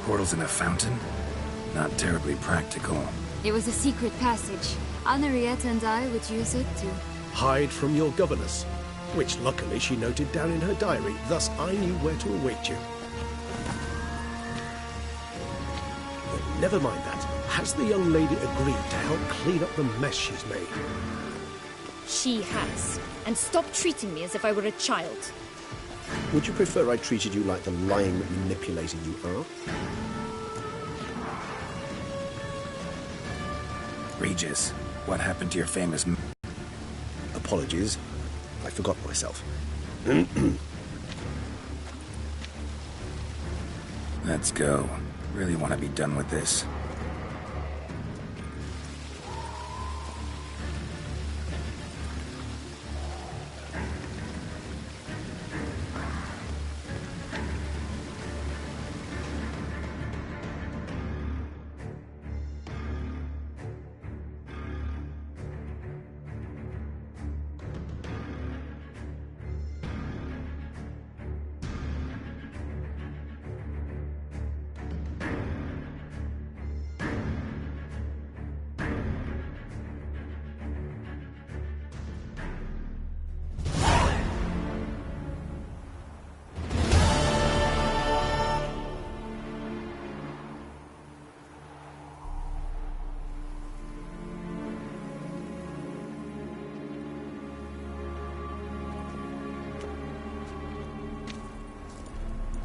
Portals in a fountain? Not terribly practical. It was a secret passage. Henriette and I would use it to... Hide from your governess, which luckily she noted down in her diary, thus I knew where to await you. But never mind that. Has the young lady agreed to help clean up the mess she's made? She has. And stop treating me as if I were a child. Would you prefer I treated you like the lying, manipulating you are? Regis, what happened to your famous... Apologies. I forgot myself. Let's go. Really want to be done with this.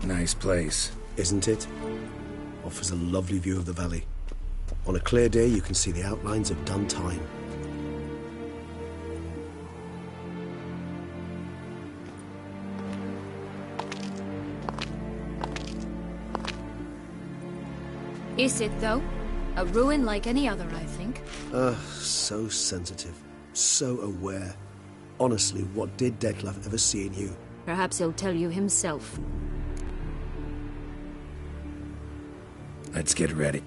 Nice place. Isn't it? Offers a lovely view of the valley. On a clear day, you can see the outlines of Dun Time. Is it, though? A ruin like any other, I think. So sensitive. So aware. Honestly, what did Dettlaff ever see in you? Perhaps he'll tell you himself. Let's get ready.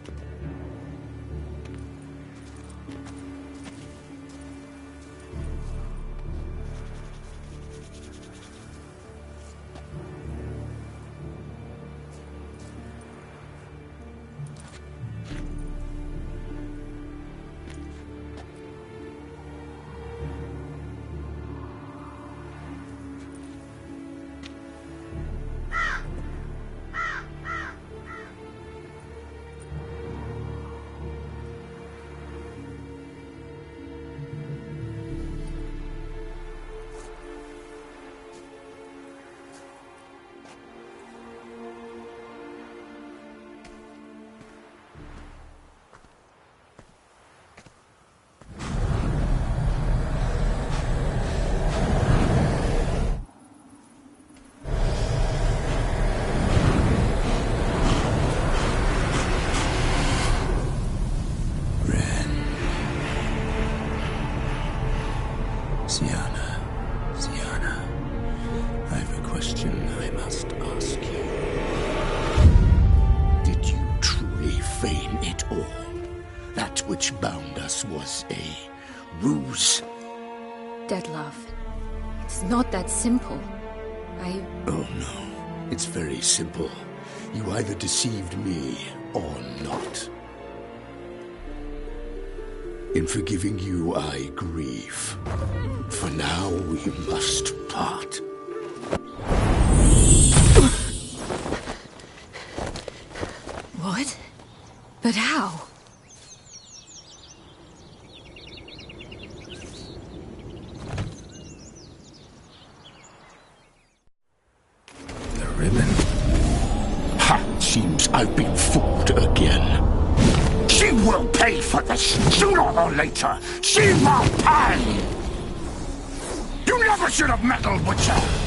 Siana, I have a question I must ask you. Did you truly feign it all? That which bound us was a ruse? Dettlaff, it's not that simple. Oh no, it's very simple. You either deceived me or not. In forgiving you, I grieve. For now, we must part. What? But how? The ribbon. Ha! Seems I've been fooled again. She will pay for this, sooner or later. She will pay! You never should have meddled with her!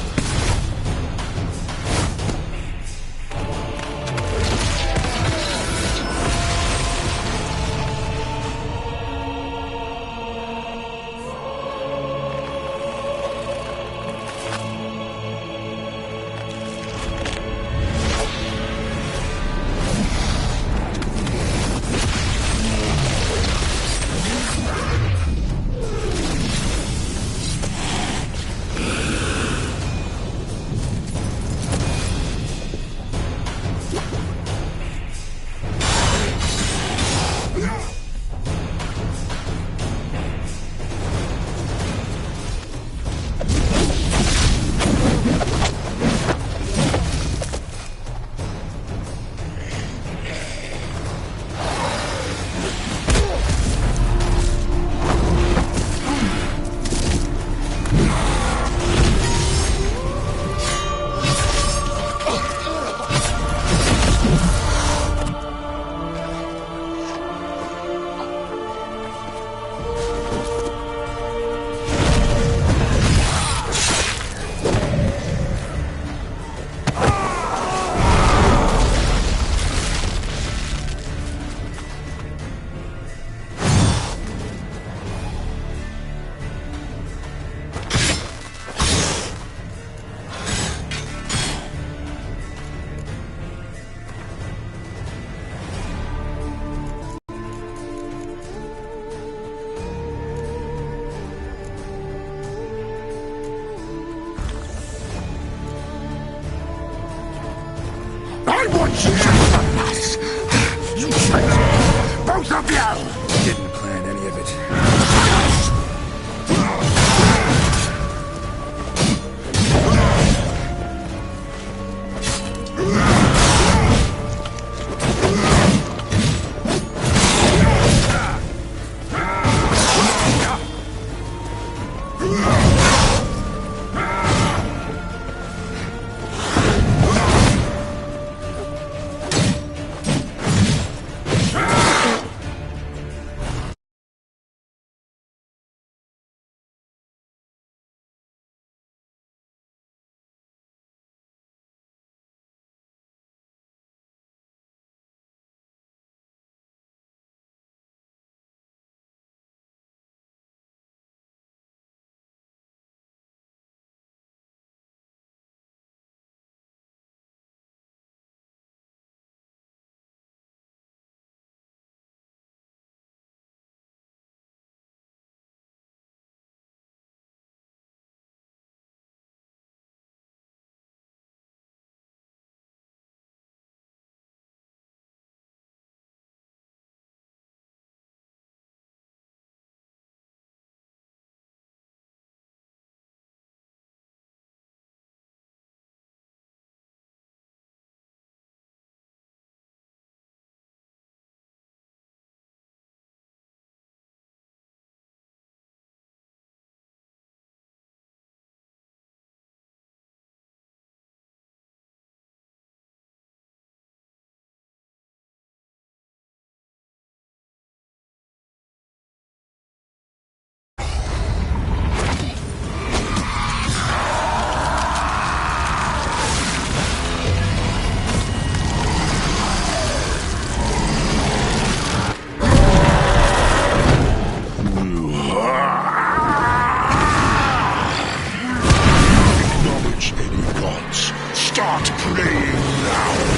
I want you to run us! You traitor! Both of you! Didn't plan any of it. Start praying now!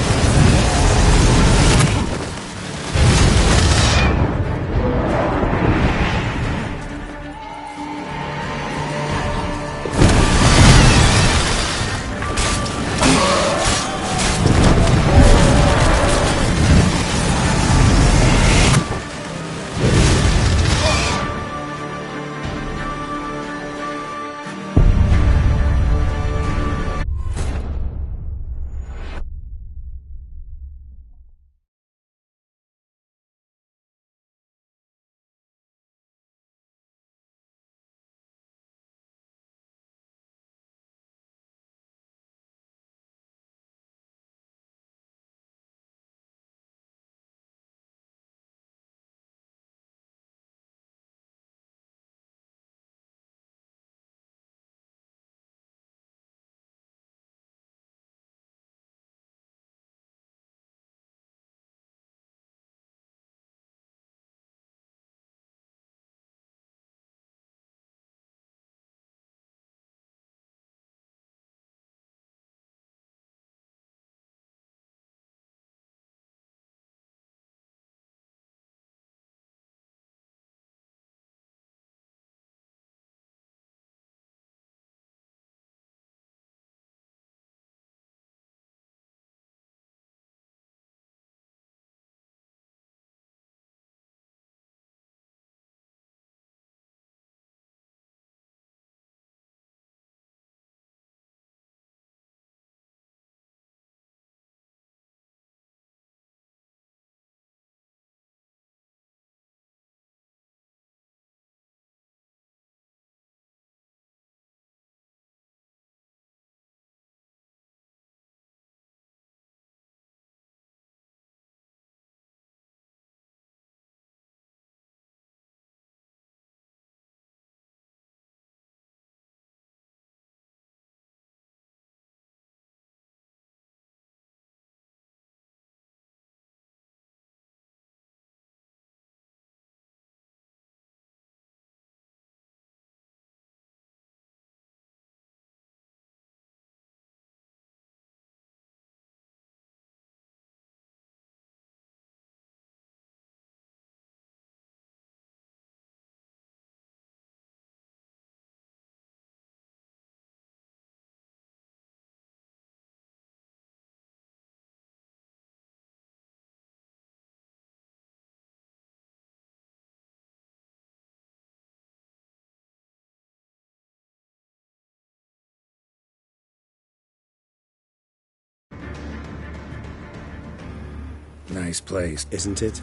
Nice place. Isn't it?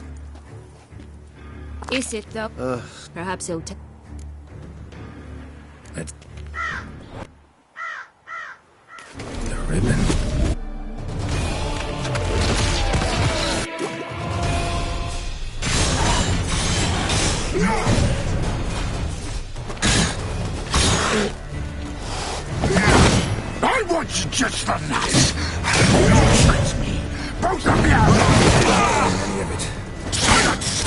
Is it, though? Perhaps he'll Let's... The ribbon. I want you just for that. You tricked me. Both of you. Any of it. Silence!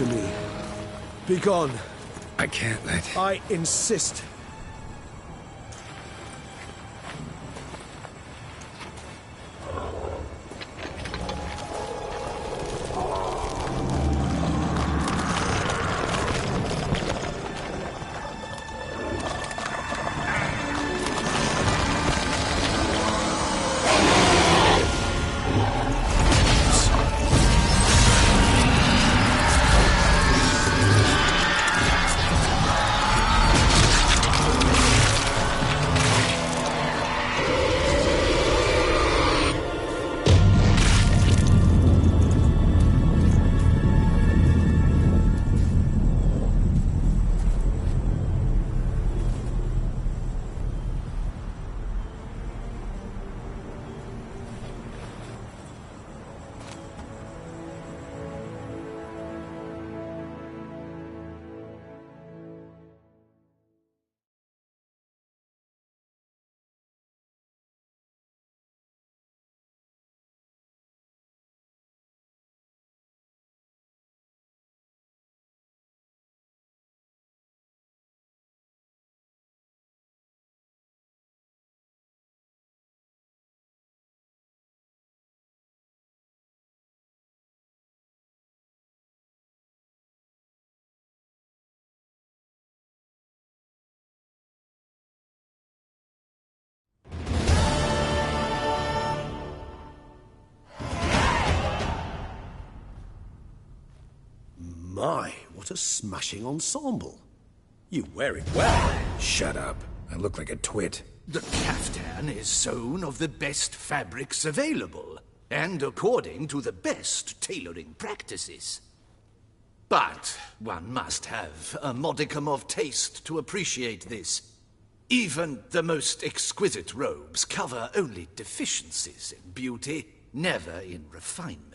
to me. Begone. I can't let... I insist. My, what a smashing ensemble. You wear it well. Shut up. I look like a twit. The caftan is sewn of the best fabrics available, and according to the best tailoring practices. But one must have a modicum of taste to appreciate this. Even the most exquisite robes cover only deficiencies in beauty, never in refinement.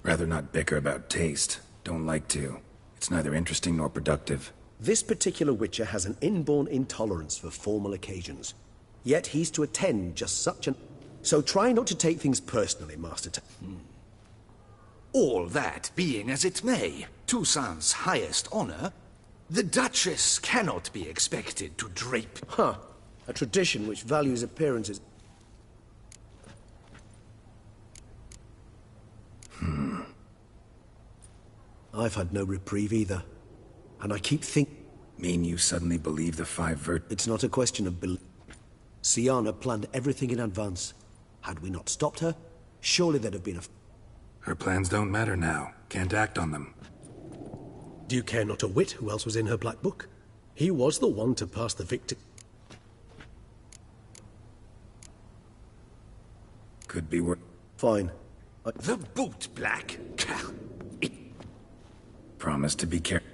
Rather not bicker about taste. Don't like to. It's neither interesting nor productive. This particular Witcher has an inborn intolerance for formal occasions. Yet he's to attend just such an... So try not to take things personally, Master All that being as it may, Toussaint's highest honor, the Duchess cannot be expected to drape... Huh. A tradition which values appearances... I've had no reprieve either. And I keep Mean you suddenly believe the five It's not a question of belief. Syanna planned everything in advance. Had we not stopped her, surely there'd have been a... Her plans don't matter now. Can't act on them. Do you care not a whit who else was in her black book? He was the one to pass the victim. Could be worse. Fine. The boot black. Promise to be careful.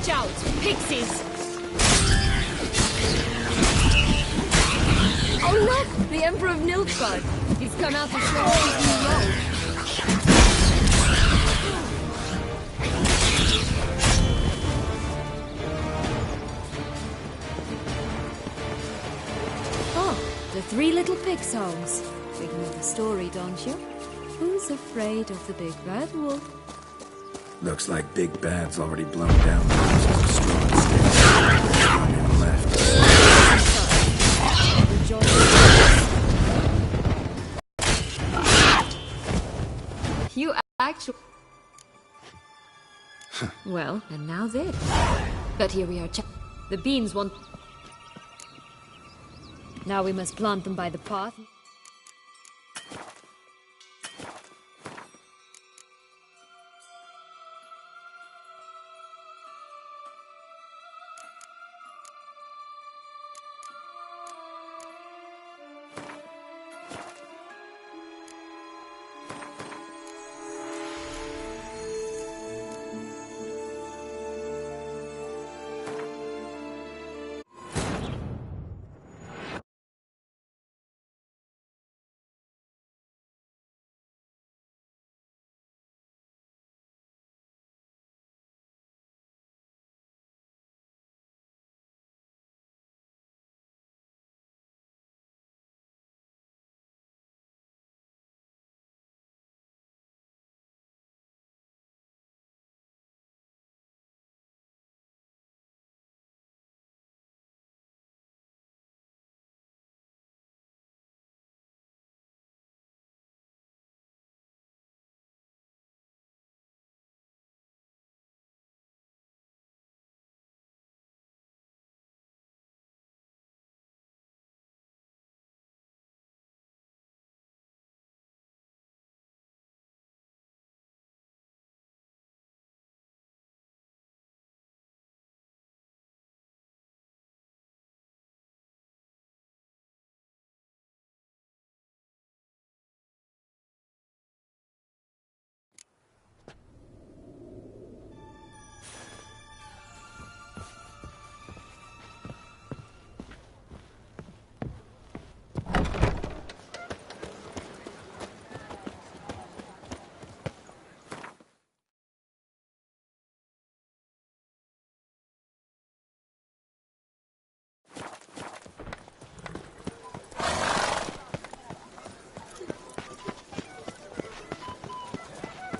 Watch out! Pixies! Oh look! The Emperor of Nilfgaard! He's come out to show his new robe. Oh, the three little pig songs. You know the story, don't you? Who's afraid of the big bad wolf? Looks like Big Bad's already blown down the houses of straw and sticks. On him left. You actually... Well, and now this. But here we are. The beans want... Now we must plant them by the path.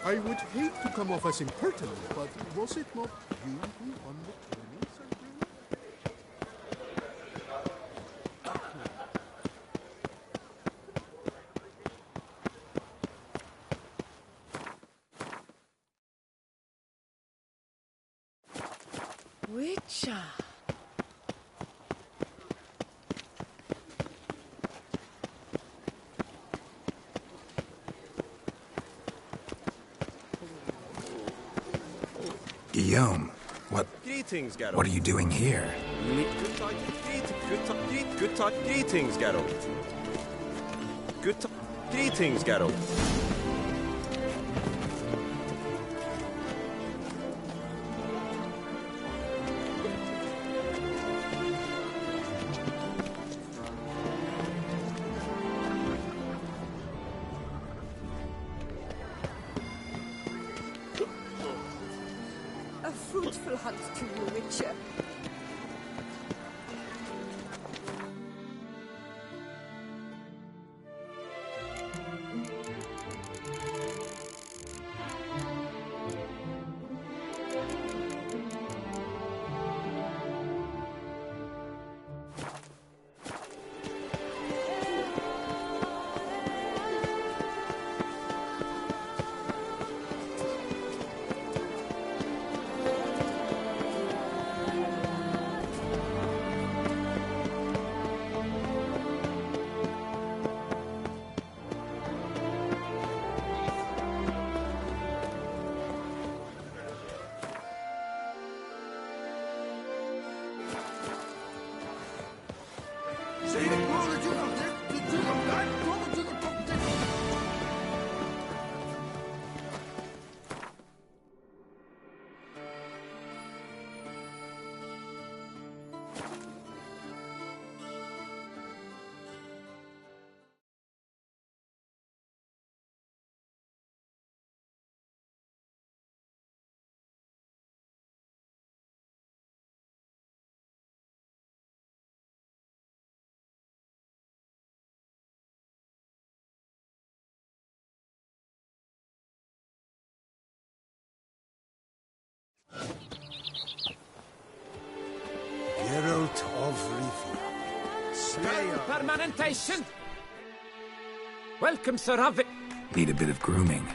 I would hate to come off as impertinent, but was it not you who won the tourney, Sir Bruno? Witcher. Guillaume, Greetings, Geralt. what are you doing here? Greetings, Geralt. Greetings, Geralt. A fruitful hunt to you, Witcher. Geralt of Rivia. Slayer. Permanentation! Welcome, Sir Ravi. Need a bit of grooming.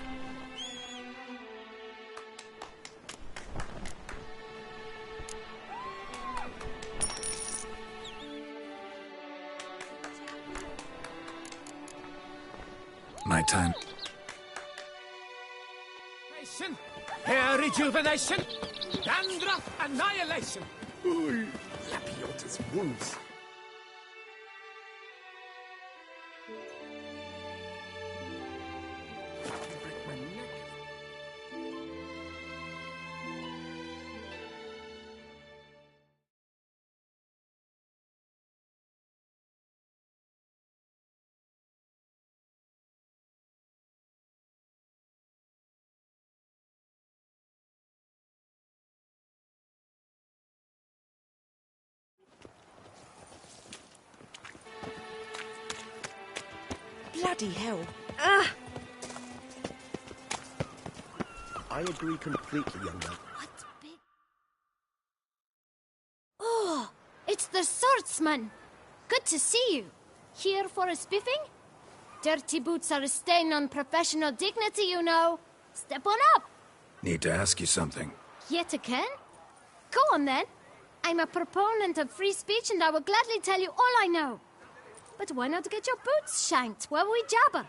My time. Hair rejuvenation. Dandruff annihilation. Lapiota's wounds. Break my neck. Bloody hell. Ah! I agree completely, young man. What big... Oh! It's the swordsman! Good to see you. Here for a spiffing? Dirty boots are a stain on professional dignity, you know. Step on up! Need to ask you something. Yet again? Go on then. I'm a proponent of free speech and I will gladly tell you all I know. But why not get your boots shanked while we jabber?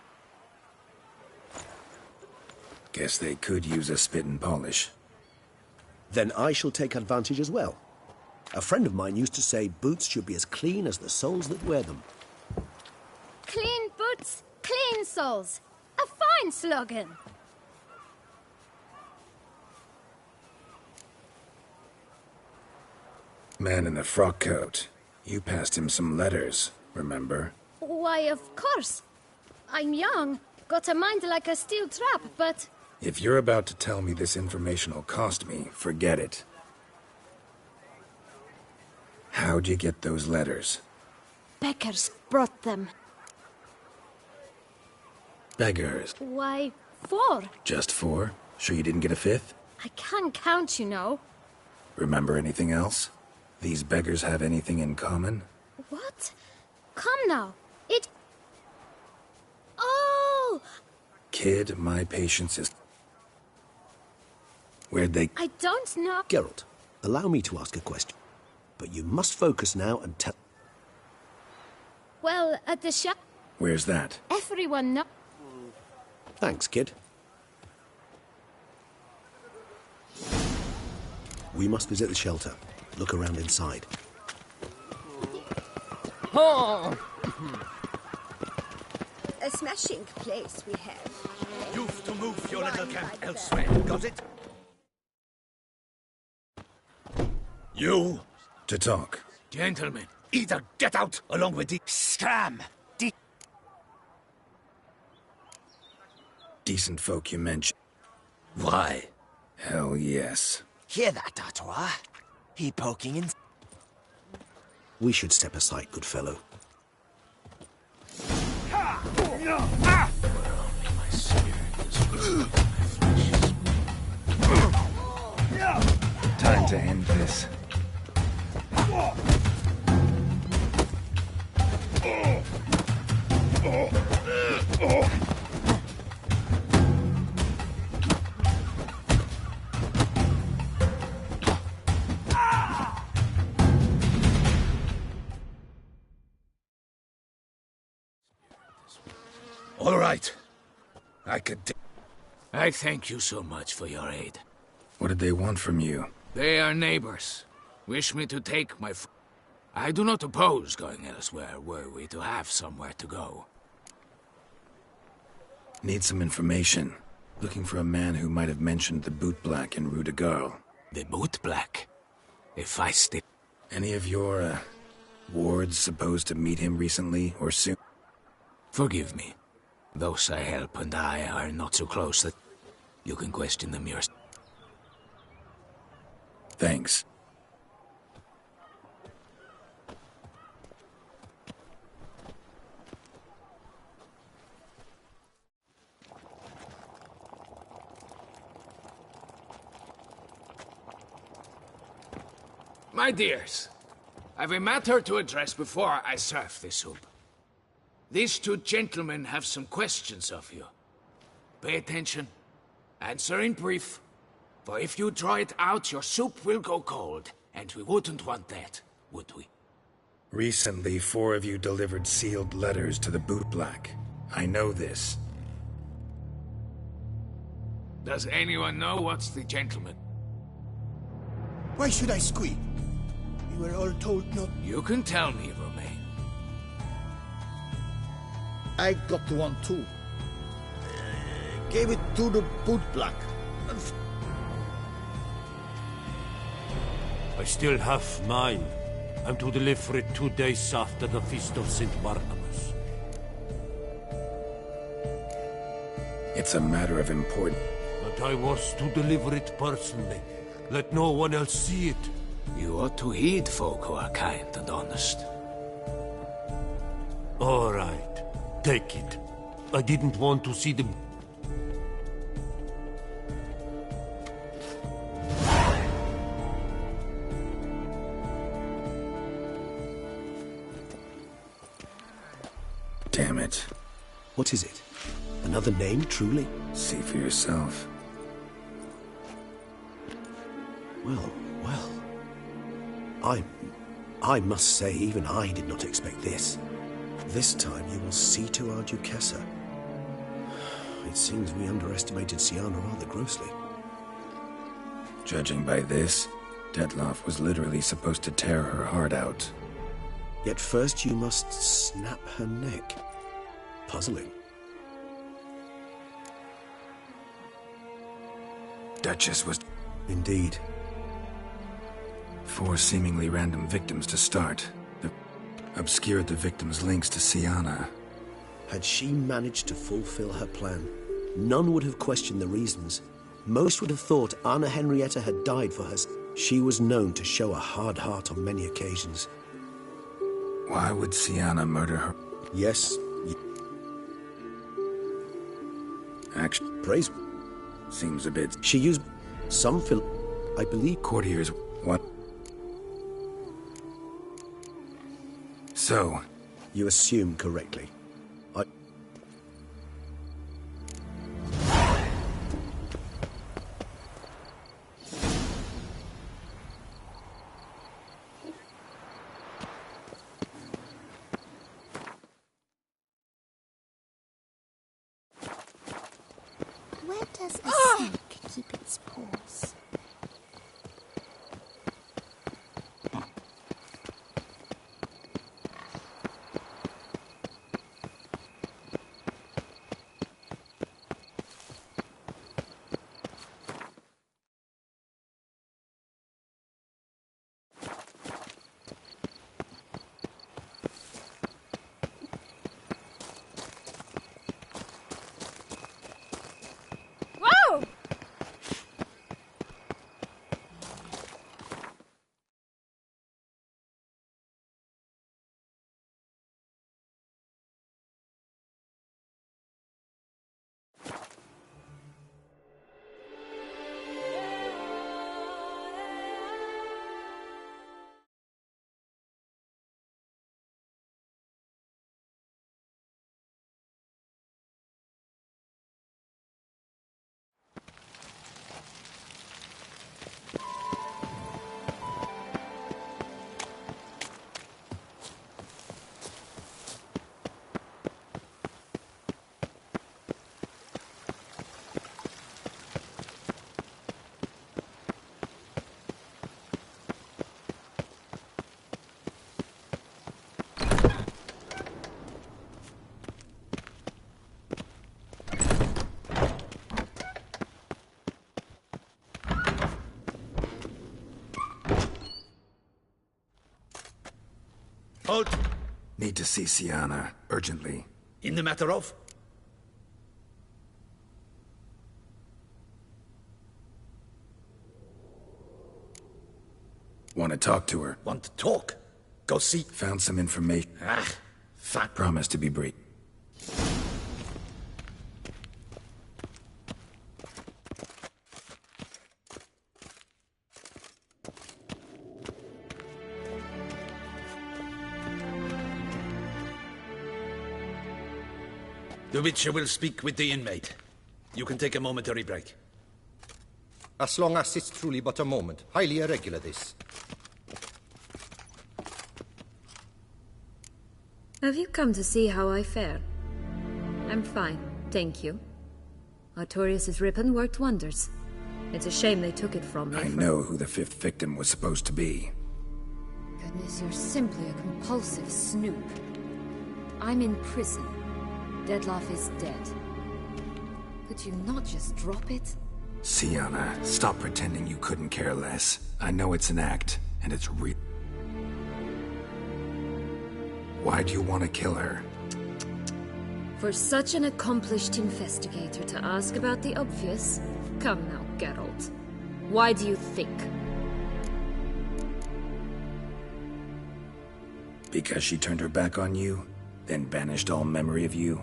Guess they could use a spit and polish. Then I shall take advantage as well. A friend of mine used to say boots should be as clean as the soles that wear them. Clean boots, clean soles. A fine slogan. Man in the frock coat. You passed him some letters, remember? Why, of course. I'm young, got a mind like a steel trap, but... If you're about to tell me this information will cost me, forget it. How'd you get those letters? Beggars brought them. Beggars. Why, 4. Just 4? Sure you didn't get a 5th? I can't count, you know. Remember anything else? These beggars have anything in common? What? Come now. It... Oh! Kid, my patience is... Where'd they... I don't know. Geralt, allow me to ask a question. But you must focus now and tell... Well, at the shop... Where's that? Everyone knows. Thanks, kid. We must visit the shelter. Look around inside. Oh! A smashing place we have. You've to move your little camp elsewhere, got it? You! To talk. Gentlemen, either get out along with the... Scram! Decent folk you mentioned. Why? Hell yes. Hear that, Artois? He poking in... We should step aside, good fellow. Time to end this. All right. I thank you so much for your aid. What did they want from you? They are neighbors. Wish me to take my... I do not oppose going elsewhere, were we to have somewhere to go. Need some information. Looking for a man who might have mentioned the Boot Black in Rue de Garl. The Boot Black? If I stay... Any of your, wards supposed to meet him recently or soon? Forgive me. Those I help and I are not so close that you can question them yourself. Thanks. My dears, I've a matter to address before I serve the soup. These two gentlemen have some questions of you. Pay attention. Answer in brief. For if you draw it out, your soup will go cold. And we wouldn't want that, would we? Recently, 4 of you delivered sealed letters to the Bootblack. I know this. Does anyone know what's the gentleman? Why should I squeak? We were all told not... You can tell me, Romain. I got one too. Gave it to the Bootblack. I still have mine. I'm to deliver it 2 days after the Feast of St. Barnabas. It's a matter of importance. But I was to deliver it personally. Let no one else see it. You ought to heed folk who are kind and honest. All right. Take it. I didn't want to see them... Damn it. What is it? Another name, truly? See for yourself. Well. I must say, even I did not expect this. This time you will see to our Duquesa. It seems we underestimated Syanna rather grossly. Judging by this, Dettlaff was literally supposed to tear her heart out. Yet first you must snap her neck. Puzzling. Duchess was... Indeed. 4 seemingly random victims to start. Obscured the victims' links to Syanna. Had she managed to fulfill her plan, none would have questioned the reasons. Most would have thought Anna Henrietta had died for her. She was known to show a hard heart on many occasions. Why would Syanna murder her? Yes. Actually, praise. Seems a bit... She used some I believe... Courtiers... What? So... You assume correctly. Where does a snake keep its paws? Halt! Need to see Syanna, urgently. In the matter of? Want to talk to her. Want to talk? Go see. Found some information. Fine. Promise to be brief. The Witcher will speak with the inmate. You can take a momentary break. As long as it's truly but a moment. Highly irregular, this. Have you come to see how I fare? I'm fine, thank you. Artorius' ribbon worked wonders. It's a shame they took it from me. I know who the 5th victim was supposed to be. Goodness, you're simply a compulsive snoop. I'm in prison. Dettlaff is dead. Could you not just drop it? Syanna, stop pretending you couldn't care less. I know it's an act, and it's real. Why do you want to kill her? For such an accomplished investigator to ask about the obvious? Come now, Geralt. Why do you think? Because she turned her back on you, then banished all memory of you?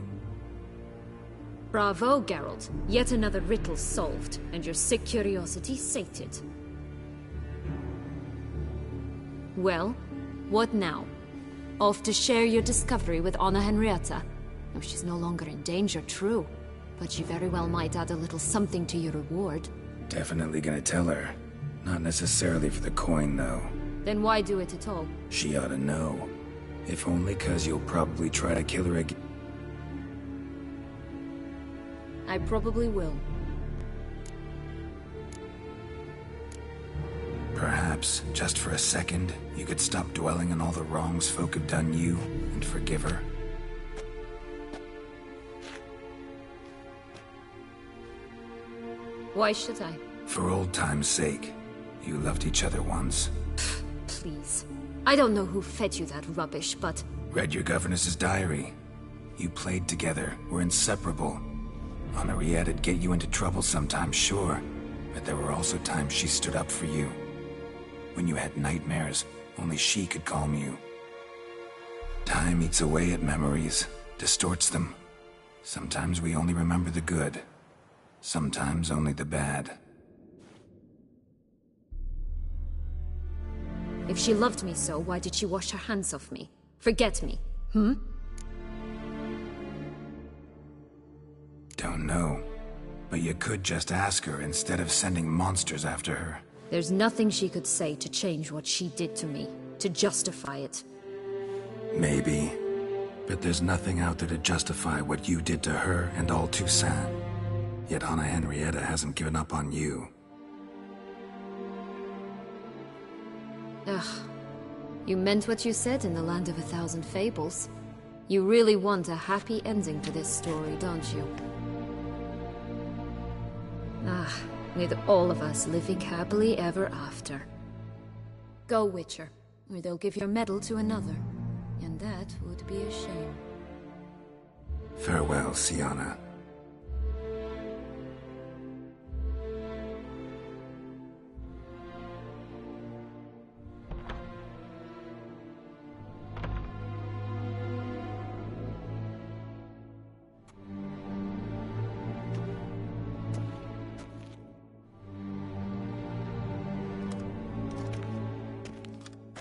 Bravo, Geralt. Yet another riddle solved, and your sick curiosity sated. Well, what now? Off to share your discovery with Anna Henrietta? Oh, she's no longer in danger, true. But she very well might add a little something to your reward. Definitely gonna tell her. Not necessarily for the coin, though. Then why do it at all? She ought to know. If only 'cause you'll probably try to kill her again. I probably will. Perhaps, just for a second, you could stop dwelling on all the wrongs folk have done you, and forgive her. Why should I? For old time's sake. You loved each other once. Please. I don't know who fed you that rubbish, but... Read your governess's diary. You played together, were inseparable. Henriette'd get you into trouble sometimes, sure. But there were also times she stood up for you. When you had nightmares, only she could calm you. Time eats away at memories, distorts them. Sometimes we only remember the good. Sometimes only the bad. If she loved me so, why did she wash her hands off me? Forget me, Don't know. But you could just ask her instead of sending monsters after her. There's nothing she could say to change what she did to me, to justify it. Maybe. But there's nothing out there to justify what you did to her and all Toussaint. Yet Anna Henrietta hasn't given up on you. Ugh. You meant what you said in the Land of 1,000 Fables. You really want a happy ending to this story, don't you? Ah, with all of us living happily ever after. Go, Witcher, or they'll give your medal to another. And that would be a shame. Farewell, Syanna.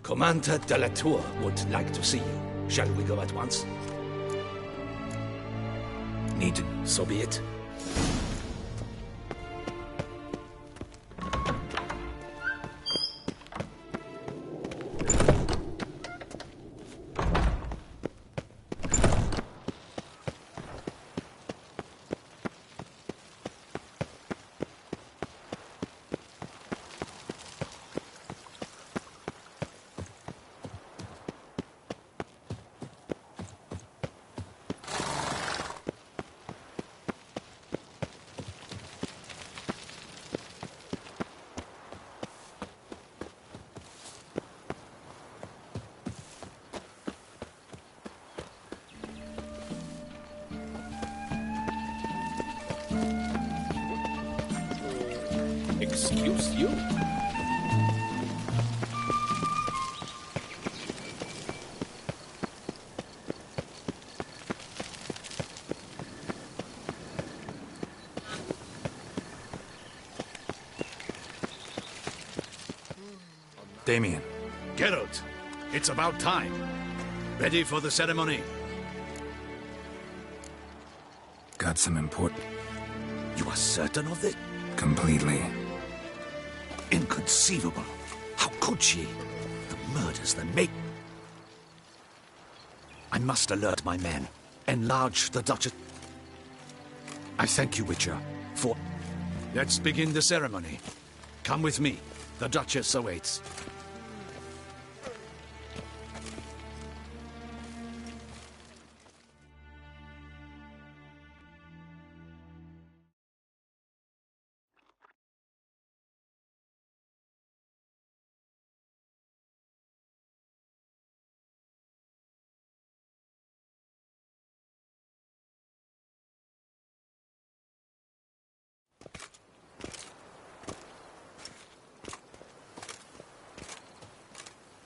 Commander de la Tour would like to see you. Shall we go at once? Need to... So be it. Excuse you? Damien. Geralt, it's about time. Ready for the ceremony? got some important... You are certain of this? Completely. Inconceivable. How could she? The murders that make... I must alert my men. Enlarge the Duchess... I thank you, Witcher, for... Let's begin the ceremony. Come with me. The Duchess awaits.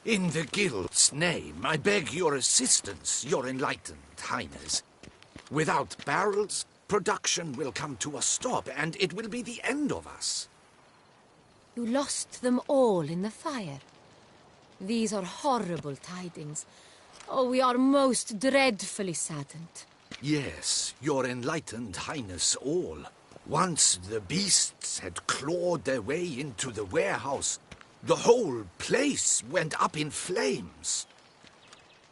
In the Guild's name, I beg your assistance, your enlightened highness. Without barrels, production will come to a stop, and it will be the end of us. You lost them all in the fire. These are horrible tidings. Oh, we are most dreadfully saddened. Yes, your enlightened highness all. Once the beasts had clawed their way into the warehouse, the whole place went up in flames.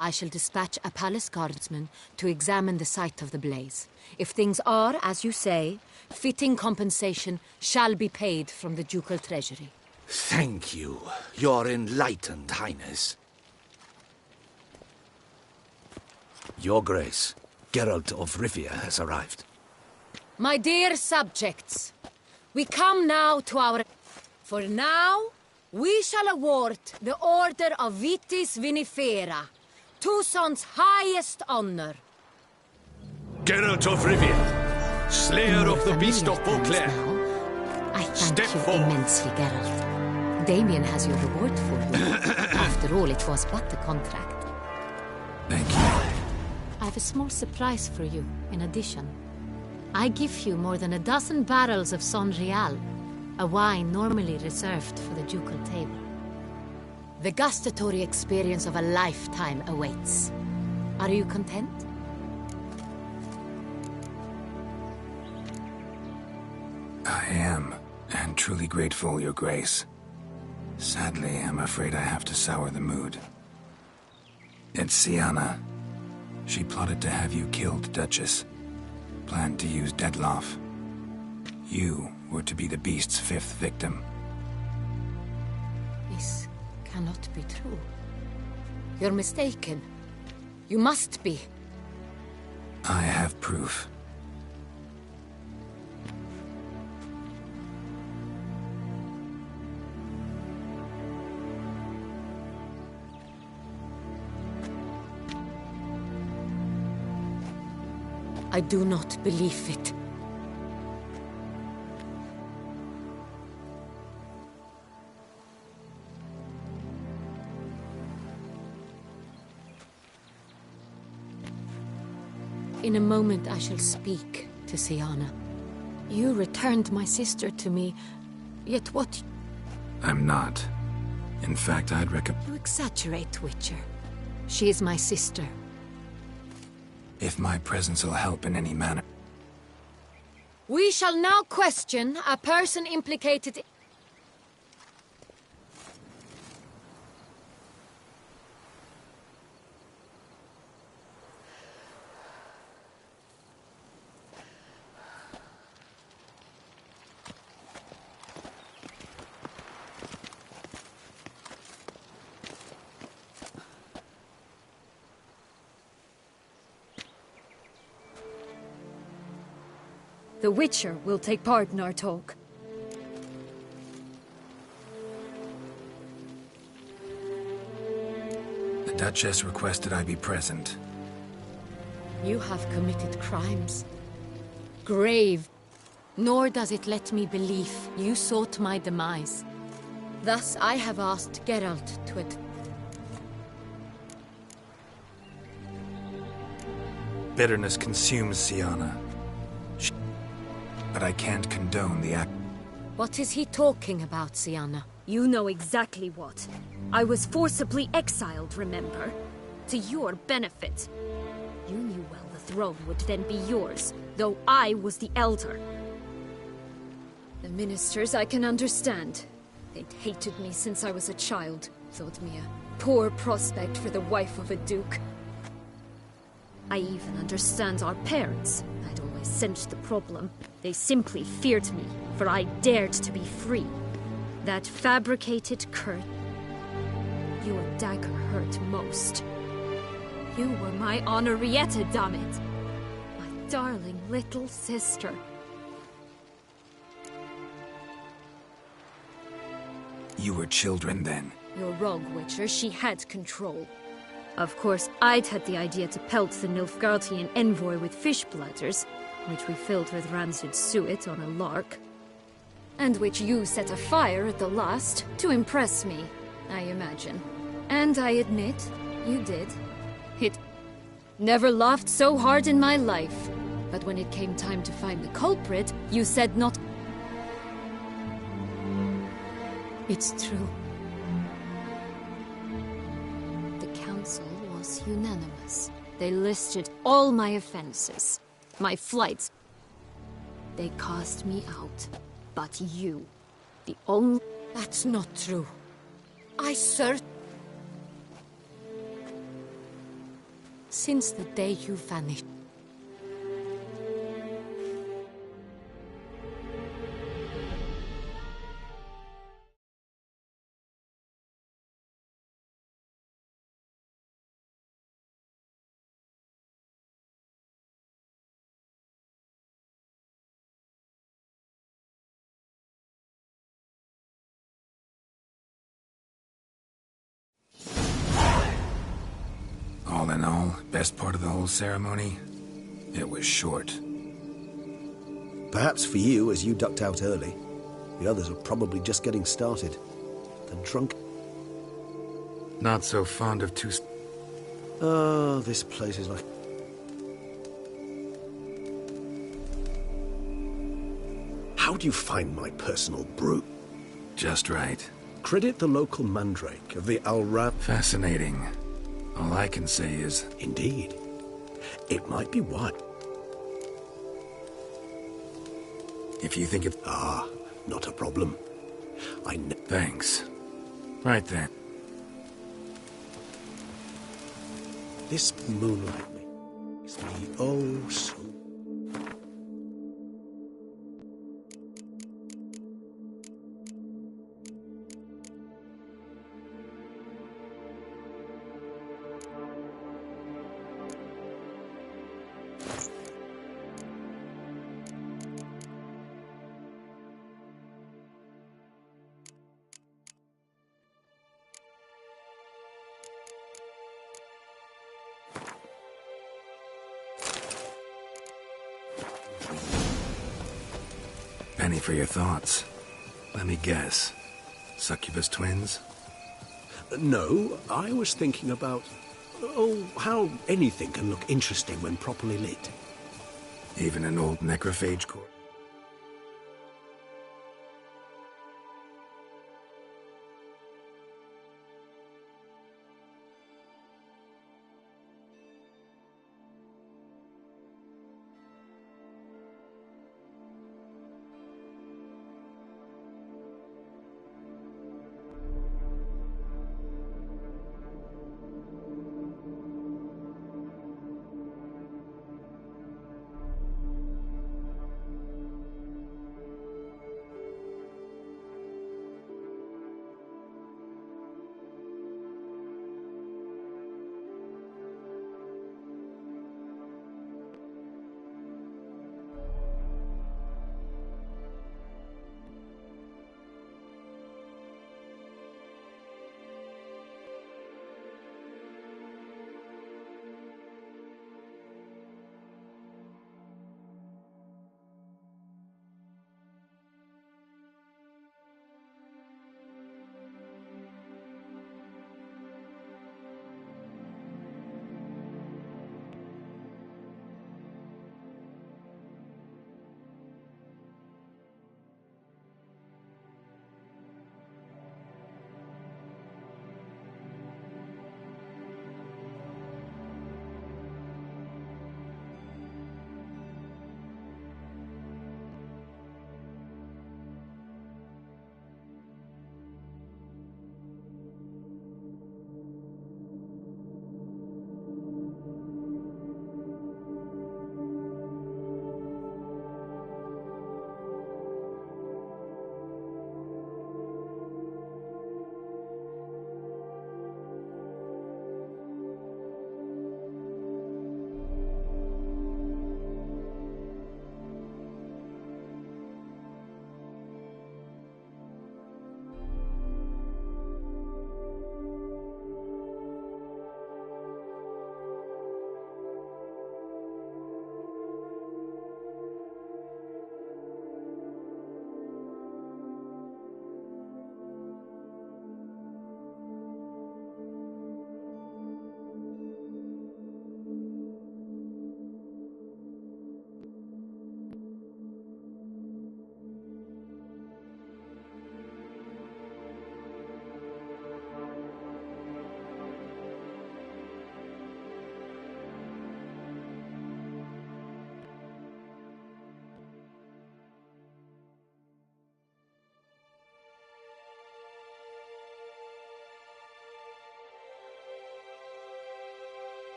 I shall dispatch a palace guardsman to examine the site of the blaze. If things are, as you say, fitting compensation shall be paid from the ducal treasury. Thank you, your enlightened highness. Your Grace, Geralt of Rivia has arrived. My dear subjects, we come now to our... For now, we shall award the Order of Vitis Vinifera, Toussaint's highest honor. Geralt of Rivia, slayer of the beast of Beauclair. I thank you immensely, Geralt. Damien has your reward for you. After all, it was but a contract. Thank you. I have a small surprise for you, in addition. I give you more than a dozen barrels of Sonrial, a wine normally reserved for the ducal table. The gustatory experience of a lifetime awaits. Are you content? I am, and truly grateful, Your Grace. Sadly, I'm afraid I have to sour the mood. It's Syanna. She plotted to have you killed, Duchess. Planned to use Dettlaff. You were to be the beast's fifth victim. This cannot be true. You're mistaken. You must be. I have proof. I do not believe it. In a moment I shall speak to Syanna. You returned my sister to me, yet what... I'm not. In fact, I'd recommend... You exaggerate, Witcher. She is my sister. If my presence will help in any manner... We shall now question a person implicated... The Witcher will take part in our talk. The Duchess requested I be present. You have committed crimes. Grave. Nor does it let me believe you sought my demise. Thus I have asked Geralt to Bitterness consumes Syanna. But I can't condone the act. What is he talking about, Syanna? You know exactly what. I was forcibly exiled, remember? To your benefit. You knew well the throne would then be yours, though I was the elder. The ministers I can understand. They'd hated me since I was a child, thought me a poor prospect for the wife of a duke. I even understand our parents. I'd always sensed the problem. They simply feared me, for I dared to be free. That fabricated curse. Your dagger hurt most. You were my Henrietta, damn it! My darling little sister. You were children then. You're wrong, Witcher. She had control. Of course, I'd had the idea to pelt the Nilfgaardian envoy with fish bladders, which we filled with rancid suet on a lark. And which you set afire at the last, to impress me, I imagine. And I admit, you did. It never laughed so hard in my life. But when it came time to find the culprit, you said not. It's true. The council was unanimous. They listed all my offenses, my flights. They cast me out. But you, the only... That's not true. I Since the day you vanished. All in all, best part of the whole ceremony? It was short. Perhaps for you, as you ducked out early. The others are probably just getting started. The drunk... Not so fond of two... Oh, this place is like... How do you find my personal brew? Just right. Credit the local mandrake of the Alra... Fascinating. All I can say is... Indeed. It might be why. If you think it... Ah, not a problem. Thanks. Right then. This moonlight makes me oh so... Penny for your thoughts. Let me guess. Succubus twins? No, I was thinking about... Oh, how anything can look interesting when properly lit. Even an old necrophage corpse?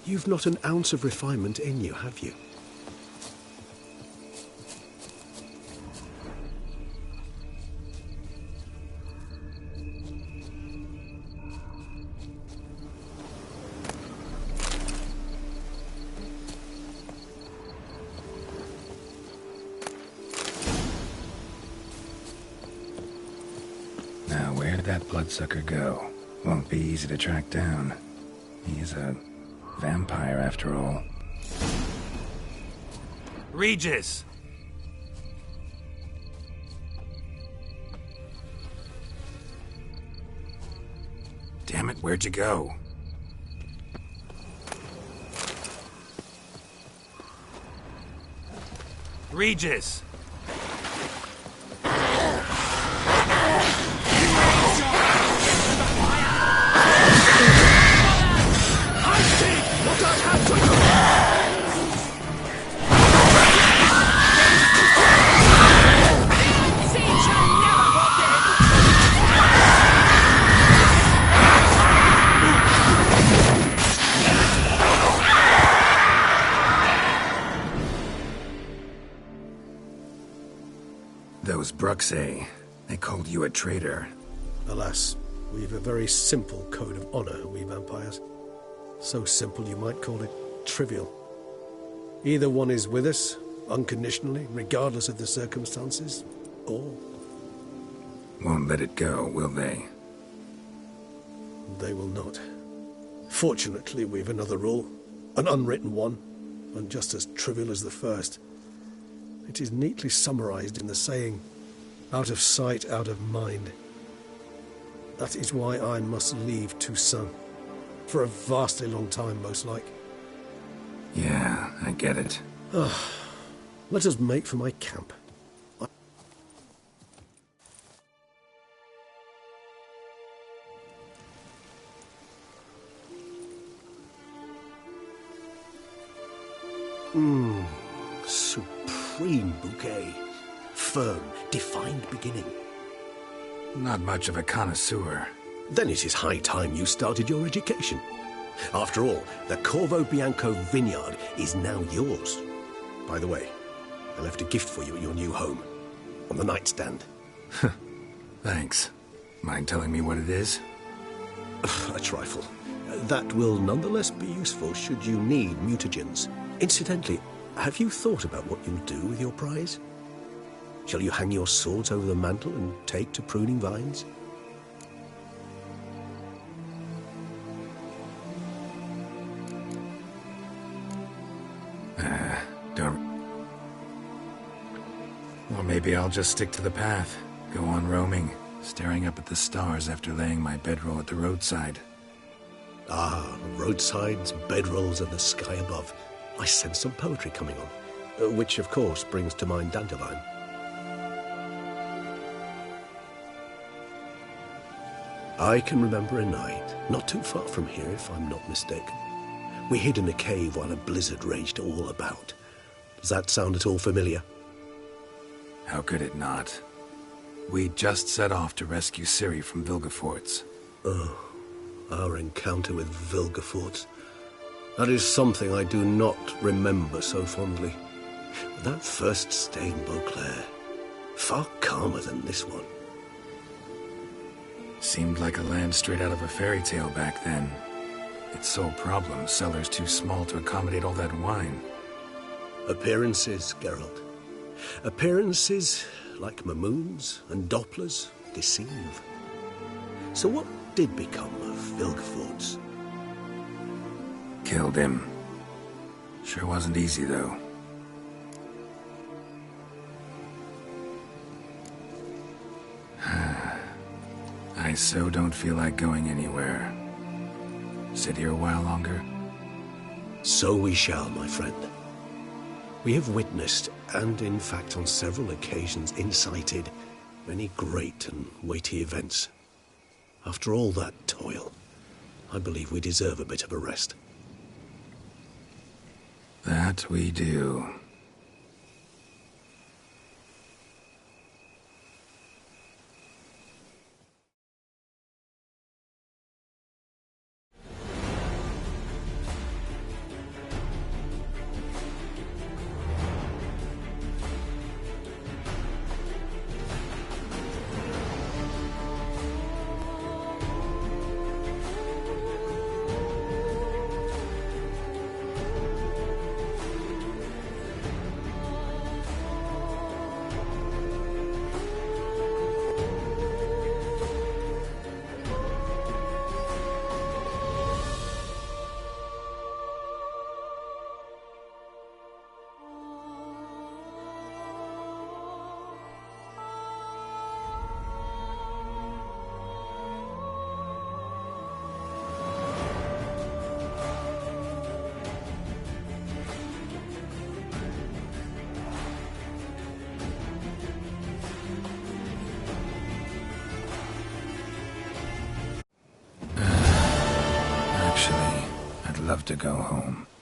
You've not an ounce of refinement in you, have you? Now, where did that bloodsucker go? Won't be easy to track down. He is a vampire, after all. Regis! Damn it, where'd you go? Regis! Those Bruxae, they called you a traitor. Alas, we've a very simple code of honor, we vampires. So simple you might call it trivial. Either one is with us, unconditionally, regardless of the circumstances, or... Won't let it go, will they? They will not. Fortunately, we've another rule, an unwritten one, and just as trivial as the first. It is neatly summarized in the saying, out of sight, out of mind. That is why I must leave Toussaint. For a vastly long time, most like. Yeah, I get it. Let us make for my camp. Supreme bouquet. Firm, defined beginning. Not much of a connoisseur. Then it is high time you started your education. After all, the Corvo Bianco vineyard is now yours. By the way, I left a gift for you at your new home. On the nightstand. Thanks. Mind telling me what it is? A trifle. That will nonetheless be useful should you need mutagens. Incidentally, have you thought about what you'll do with your prize? Shall you hang your swords over the mantle and take to pruning vines? Don't... Or maybe I'll just stick to the path. Go on roaming, staring up at the stars after laying my bedroll at the roadside. Ah, roadsides, bedrolls, and the sky above. I sense some poetry coming on. Which, of course, brings to mind Dandelion. I can remember a night, not too far from here, if I'm not mistaken. We hid in a cave while a blizzard raged all about. Does that sound at all familiar? How could it not? We just set off to rescue Ciri from Vilgefortz. Oh, our encounter with Vilgefortz. That is something I do not remember so fondly. That first stay in Beauclair, far calmer than this one. Seemed like a land straight out of a fairy tale back then. Its sole problem, cellars too small to accommodate all that wine. Appearances, Geralt. Appearances, like Mamoons and Dopplers, deceive. So what did become of Vilgefortz? Killed him. Sure wasn't easy, though. I so don't feel like going anywhere. Sit here a while longer? So we shall, my friend. We have witnessed, and in fact on several occasions incited, many great and weighty events. After all that toil, I believe we deserve a bit of a rest. That we do. have to go home.